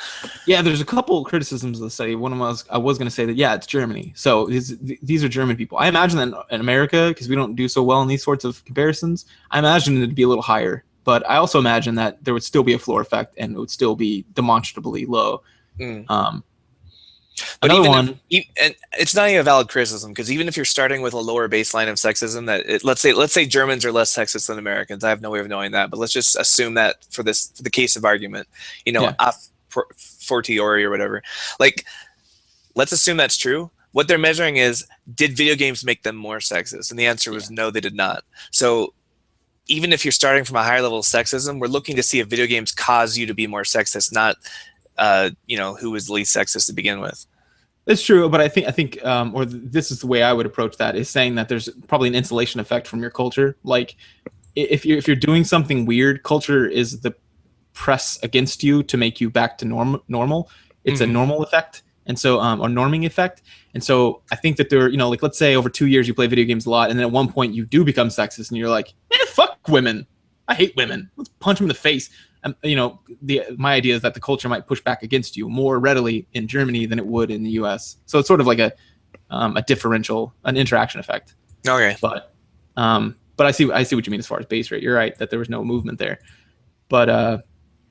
Yeah, there's a couple criticisms of the study. One of them I was going to say that, yeah, it's Germany. So these are German people. I imagine that in America, because we don't do so well in these sorts of comparisons, I imagine it'd be a little higher. But I also imagine that there would still be a floor effect and it would still be demonstrably low. But and it's not even a valid criticism, because even if you're starting with a lower baseline of sexism, let's say Germans are less sexist than Americans. I have no way of knowing that, but let's just assume that for the case of argument, a fortiori or whatever. Like, let's assume that's true. What they're measuring is, did video games make them more sexist? And the answer was no, they did not. So even if you're starting from a higher level of sexism, we're looking to see if video games cause you to be more sexist, not who was least sexist to begin with. It's true, but I think, this is the way I would approach that, is saying that there's probably an insulation effect from your culture. Like, if you're doing something weird, culture is the press against you to make you back to normal. It's a normal effect, and so or norming effect. And so I think that there, like let's say over 2 years you play video games a lot, and then at one point you do become sexist, and you're like, fuck women, I hate women. Let's punch them in the face. My idea is that the culture might push back against you more readily in Germany than it would in the U.S. So it's sort of like a differential, an interaction effect. Okay. But I see what you mean as far as base rate. You're right that there was no movement there. But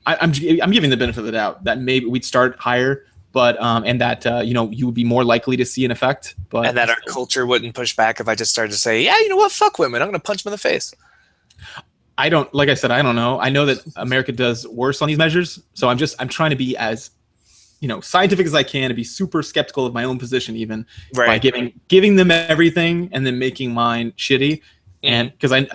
I'm giving the benefit of the doubt that maybe we'd start higher, but and that you would be more likely to see an effect. But and that our culture wouldn't push back if I just started to say, yeah, you know what, fuck women, I'm going to punch them in the face. Like I said, I don't know. I know that America does worse on these measures, so I'm trying to be as scientific as I can, to be super skeptical of my own position, even by giving them everything and then making mine shitty. And because I'm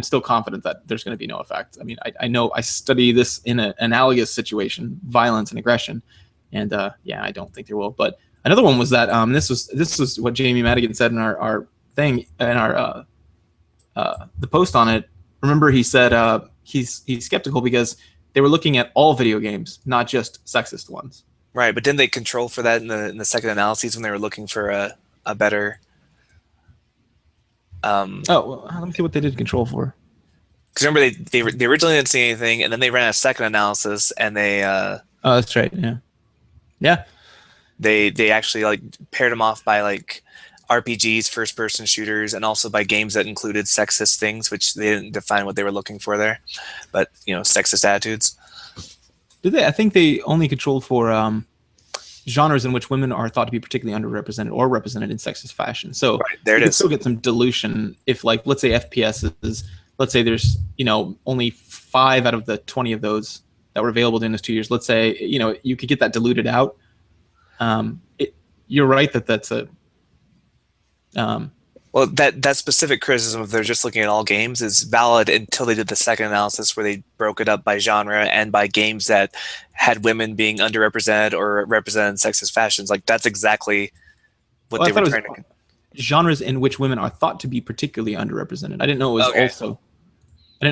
still confident that there's going to be no effect. I mean, I know I study this in an analogous situation, violence and aggression, and I don't think there will. But another one was that this was what Jamie Madigan said in our thing, in our the post on it. Remember, he said he's skeptical because they were looking at all video games, not just sexist ones. Right, but didn't they control for that in the second analyses when they were looking for a better? Let me see what they did control for. Because remember, they originally didn't see anything, and then they ran a second analysis, and they oh, that's right, yeah. They actually like paired them off by like RPGs, first person shooters, and also by games that included sexist things, which they didn't define what they were looking for there, but sexist attitudes. Did they? I think they only controlled for genres in which women are thought to be particularly underrepresented or represented in sexist fashion. So there it is. Still get some dilution if, like, let's say FPS is, let's say there's only 5 out of the 20 of those that were available during those 2 years. Let's say you could get that diluted out. You're right that's a well, that specific criticism of they're just looking at all games is valid until they did the second analysis where they broke it up by genre and by games that had women being underrepresented or represented in sexist fashions. Like, that's exactly what they were trying to... Genres in which women are thought to be particularly underrepresented. I didn't know it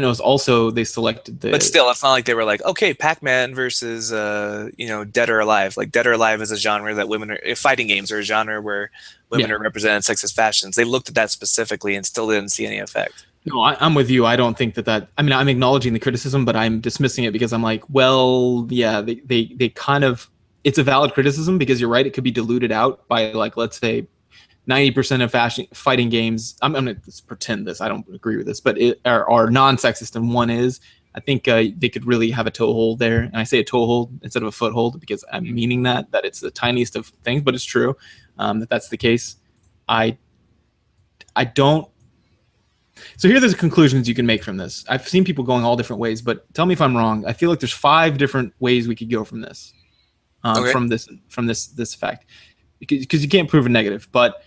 was also they selected the... But still, it's not like they were like, okay, Pac-Man versus Dead or Alive. Like, Dead or Alive is a genre that women are... Fighting games are a genre where women are represented in sexist fashions. They looked at that specifically and still didn't see any effect. No, I'm with you. I don't think that... I mean, I'm acknowledging the criticism, but I'm dismissing it because I'm like, well, yeah, they kind of... It's a valid criticism because you're right. It could be diluted out by, like, let's say 90% of fighting games. I'm going to pretend this. I don't agree with this, but are non-sexist, and one is. I think they could really have a toehold there. And I say a toehold instead of a foothold because I'm meaning that it's the tiniest of things, but it's true that's the case. I don't. So here are the conclusions you can make from this. I've seen people going all different ways, but tell me if I'm wrong. I feel like there's 5 different ways we could go from this, from this fact, because you can't prove a negative. But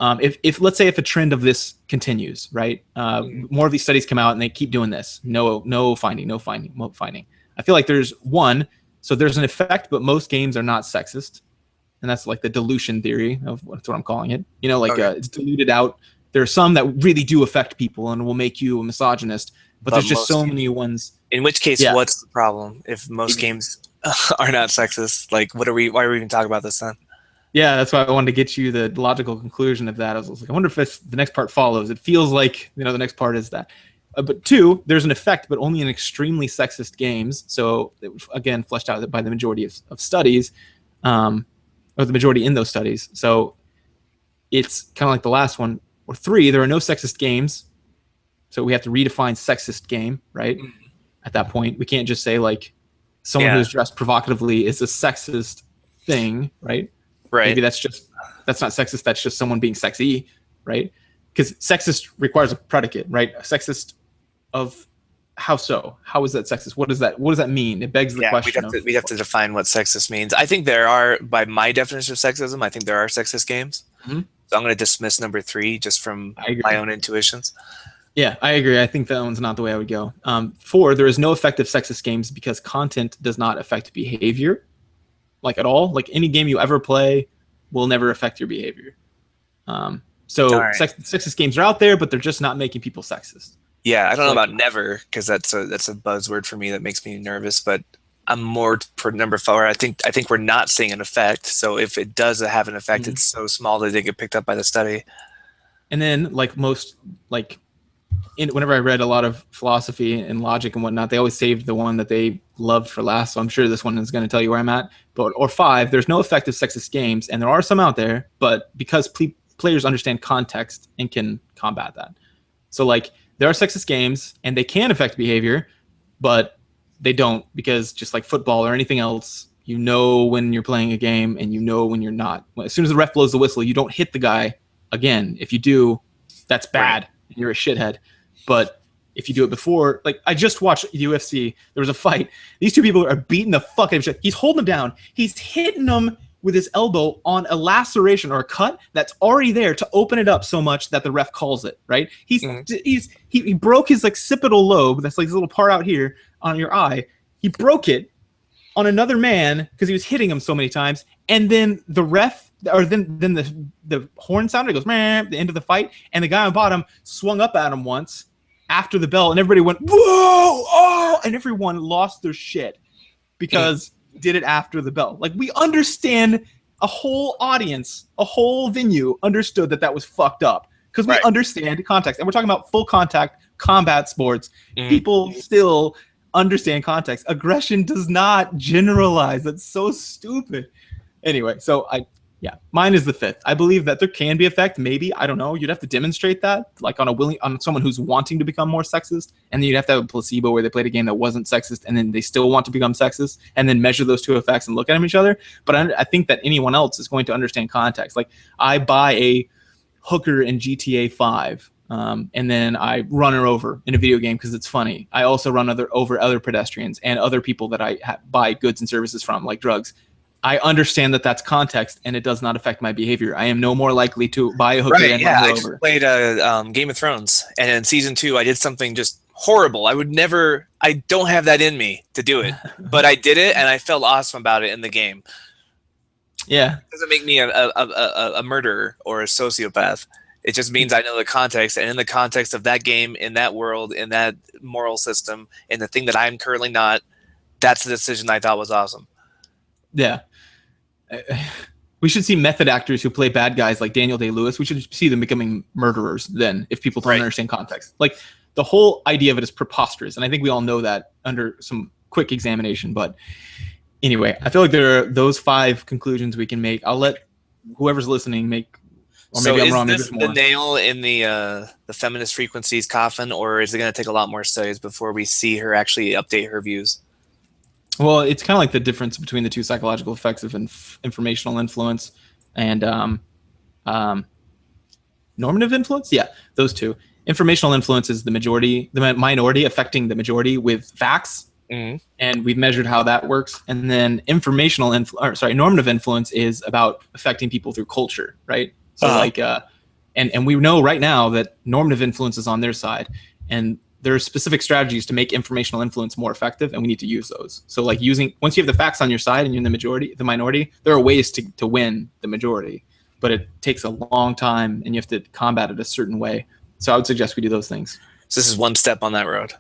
if let's say if a trend of this continues, right? More of these studies come out and they keep doing this. No finding. I feel like there's one. So there's an effect, but most games are not sexist, and that's like the dilution theory of that's what I'm calling it. It's diluted out. There are some that really do affect people and will make you a misogynist, but there's just so many ones. In which case, what's the problem if most games are not sexist? Like, why are we even talking about this then? Yeah, that's why I wanted to get you the logical conclusion of that. I was like, I wonder if the next part follows. It feels like the next part is that. But 2, there's an effect, but only in extremely sexist games. So it was, again, fleshed out by the majority of studies, or the majority in those studies. So it's kind of like the last one. Or 3, there are no sexist games. So we have to redefine sexist game, right? At that point, we can't just say like someone who's dressed provocatively is a sexist thing, right? Right. Maybe that's not sexist. That's just someone being sexy, right? Because sexist requires a predicate, right? A sexist of how so? How is that sexist? What does that mean? It begs the question. We'd have to define what sexist means. I think there are, by my definition of sexism, I think there are sexist games. Mm-hmm. So I'm going to dismiss number 3 just from my own intuitions. Yeah, I agree. I think that one's not the way I would go. 4, there is no effective sexist games because content does not affect behavior, like at all. Like any game you ever play will never affect your behavior. Sexist games are out there, but they're just not making people sexist. Yeah, I don't know about never, because that's a buzzword for me that makes me nervous. But I'm more for number 4. I think we're not seeing an effect. So if it does have an effect, it's so small that it didn't get picked up by the study. And then, like most, like whenever I read a lot of philosophy and logic and whatnot, they always saved the one that they loved for last. So I'm sure this one is going to tell you where I'm at. But or 5, there's no effective sexist games, and there are some out there, but because players understand context and can combat that. So like there are sexist games, and they can affect behavior, but they don't, because just like football or anything else, you know when you're playing a game and you know when you're not. As soon as the ref blows the whistle, you don't hit the guy again. If you do, that's bad. Right. You're a shithead. But if you do it before, like I just watched UFC, there was a fight. These two people are beating the fuck out of each other. He's holding them down. He's hitting them with his elbow on a laceration or a cut that's already there to open it up so much that the ref calls it, right? He broke his like occipital lobe, that's like this little part out here on your eye. He broke it on another man because he was hitting him so many times, and then the ref, or then the horn sounded, it goes meh, at the end of the fight, and the guy on bottom swung up at him once after the bell, and everybody went whoa, oh, and everyone lost their shit because did it after the bell. Like, we understand, a whole audience, a whole venue understood that was fucked up because we understand context, and we're talking about full contact combat sports. People still understand context. Aggression does not generalize. That's so stupid. Anyway, so mine is the 5th. I believe that there can be effect. Maybe, I don't know. You'd have to demonstrate that, like on someone who's wanting to become more sexist, and then you'd have to have a placebo where they played a game that wasn't sexist, and then they still want to become sexist, and then measure those two effects and look at each other. But I think that anyone else is going to understand context. Like, I buy a hooker in GTA 5, and then I run her over in a video game because it's funny. I also run over other pedestrians and other people that I buy goods and services from, like drugs. I understand that that's context, and it does not affect my behavior. I am no more likely to buy a hooker and run her over. I just played Game of Thrones, and in season 2, I did something just horrible. I don't have that in me to do it, but I did it, and I felt awesome about it in the game. Yeah. It doesn't make me a murderer or a sociopath. It just means I know the context, and in the context of that game, in that world, in that moral system, in the thing that I'm currently not, that's the decision I thought was awesome. Yeah. We should see method actors who play bad guys like Daniel Day-Lewis. We should see them becoming murderers then, if people don't understand context. Like, the whole idea of it is preposterous, and I think we all know that under some quick examination. But anyway, I feel like there are those 5 conclusions we can make. I'll let whoever's listening make. Or maybe I'm wrong. Is this the nail in the feminist frequencies coffin, or is it going to take a lot more studies before we see her actually update her views? Well, it's kind of like the difference between the two psychological effects of informational influence and normative influence. Yeah, those two. Informational influence is the minority affecting the majority with facts, and we've measured how that works. And then normative influence is about affecting people through culture, right? So and we know right now that normative influence is on their side, and there are specific strategies to make informational influence more effective, and we need to use those. So like once you have the facts on your side and you're in the minority, there are ways to win the majority, but it takes a long time and you have to combat it a certain way. So I would suggest we do those things. So this is one step on that road.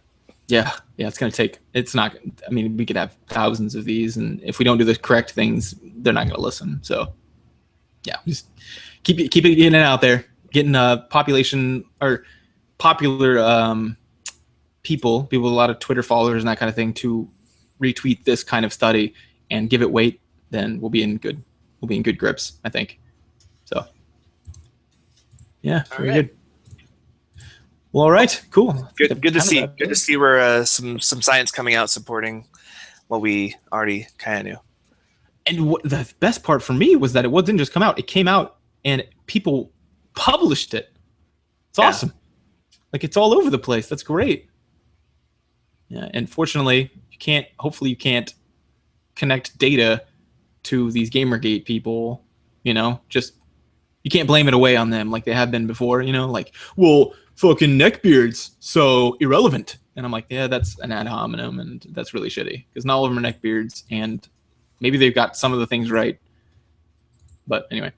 Yeah. It's going to take, we could have thousands of these, and if we don't do the correct things, they're not going to listen. So yeah, just keep it getting it out there, getting population or popular, people with a lot of Twitter followers and that kind of thing to retweet this kind of study and give it weight, then we'll be in good grips, I think. So yeah, very good. Well, all right, cool. Good to see. Good to see where some science coming out supporting what we already kind of knew. And the best part for me was that it didn't just come out; it came out and people published it. It's awesome. Like, it's all over the place. That's great. Yeah, and fortunately, hopefully you can't connect data to these Gamergate people, just, you can't blame it away on them like they have been before, like, well, fucking neckbeards, so irrelevant. And I'm like, yeah, that's an ad hominem, and that's really shitty, because not all of them are neckbeards, and maybe they've got some of the things right. But anyway,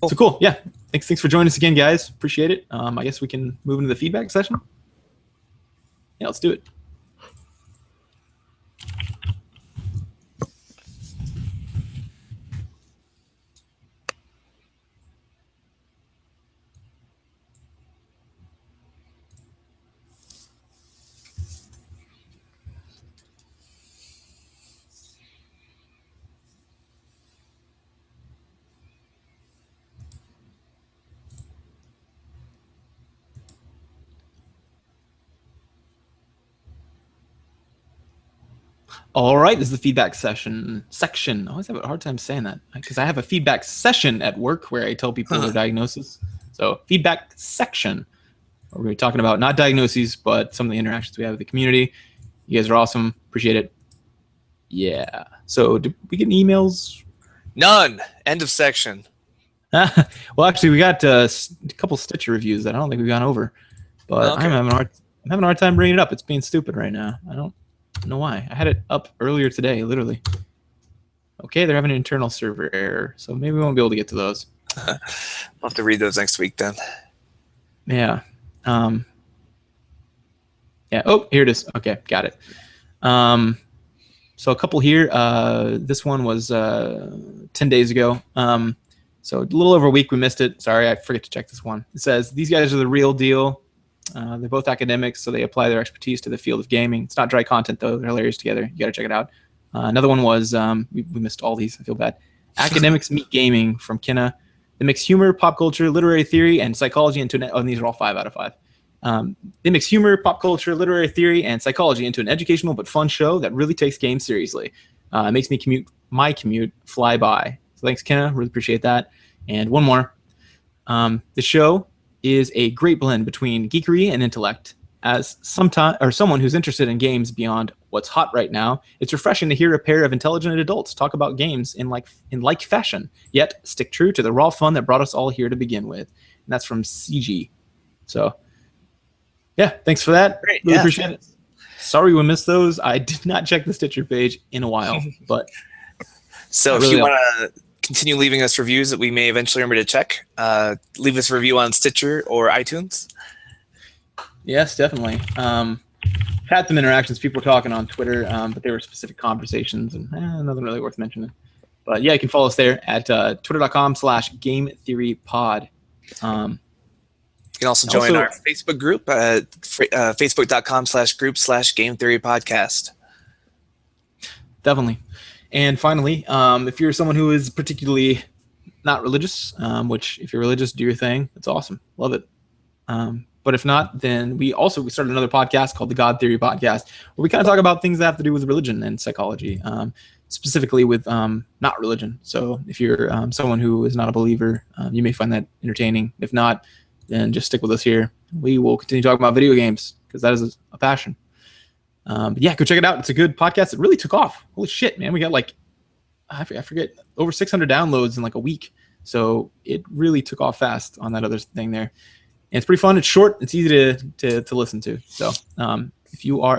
so cool. Yeah, thanks for joining us again, guys. Appreciate it. I guess we can move into the feedback session. Yeah, let's do it. All right, this is the feedback section. I always have a hard time saying that because I have a feedback session at work where I tell people their diagnosis. So feedback section. We're going to be talking about not diagnoses, but some of the interactions we have with the community. You guys are awesome. Appreciate it. Yeah. So did we get any emails? None. End of section. Well, actually, we got a couple Stitcher reviews that I don't think we've gone over, but okay. I'm having a hard time bringing it up. It's being stupid right now. I don't know why. I had it up earlier today, literally. Okay, they're having an internal server error, so maybe we won't be able to get to those. I'll have to read those next week then. Yeah. Yeah. Oh, here it is. Okay, got it. So a couple here. This one was 10 days ago. So a little over a week, we missed it. Sorry, I forget to check this one. It says, these guys are the real deal. They're both academics, so they apply their expertise to the field of gaming. It's not dry content, though. They're hilarious together. You got to check it out. Another one was, we missed all these. I feel bad. Academics Meet Gaming from Kenna. They mix humor, pop culture, literary theory, and psychology into an... Oh, and these are all 5 out of 5. They mix humor, pop culture, literary theory, and psychology into an educational but fun show that really takes games seriously. It makes me my commute fly by. So thanks, Kenna. Really appreciate that. And one more. The show is a great blend between geekery and intellect. As someone who's interested in games beyond what's hot right now, it's refreshing to hear a pair of intelligent adults talk about games in like fashion, yet stick true to the raw fun that brought us all here to begin with. And that's from CG. So, yeah, thanks for that. Great, really appreciate it. Sorry we missed those. I did not check the Stitcher page in a while, but so if you want to continue leaving us reviews that we may eventually remember to check, leave us a review on Stitcher or iTunes. Yes, definitely. Had some interactions. People were talking on Twitter, but they were specific conversations, and nothing really worth mentioning. But yeah, you can follow us there at twitter.com/gametheorypod. You can also join our Facebook group at facebook.com/group/gametheorypodcast. Definitely. And finally, if you're someone who is particularly not religious, which if you're religious, do your thing. It's awesome. Love it. But if not, then we started another podcast called the God Theory Podcast, where we kind of talk about things that have to do with religion and psychology, specifically with not religion. So if you're someone who is not a believer, you may find that entertaining. If not, then just stick with us here. We will continue talking about video games because that is a passion. But yeah, go check it out. It's a good podcast. It really took off. Holy shit, man. We got I forget, over 600 downloads in a week. So it really took off fast on that other thing there. And it's pretty fun. It's short. It's easy to listen to. So if you are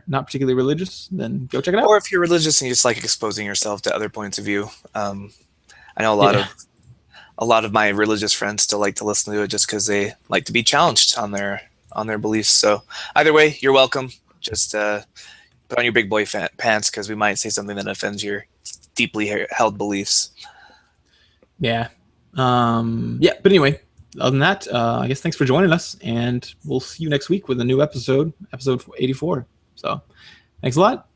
not particularly religious, then go check it out. Or if you're religious and you just like exposing yourself to other points of view. I know a lot of my religious friends still like to listen to it just because they like to be challenged on their beliefs. So either way, you're welcome. Just put on your big boy pants because we might say something that offends your deeply held beliefs. Yeah. But anyway, other than that, I guess thanks for joining us, and we'll see you next week with a new episode 84. So thanks a lot.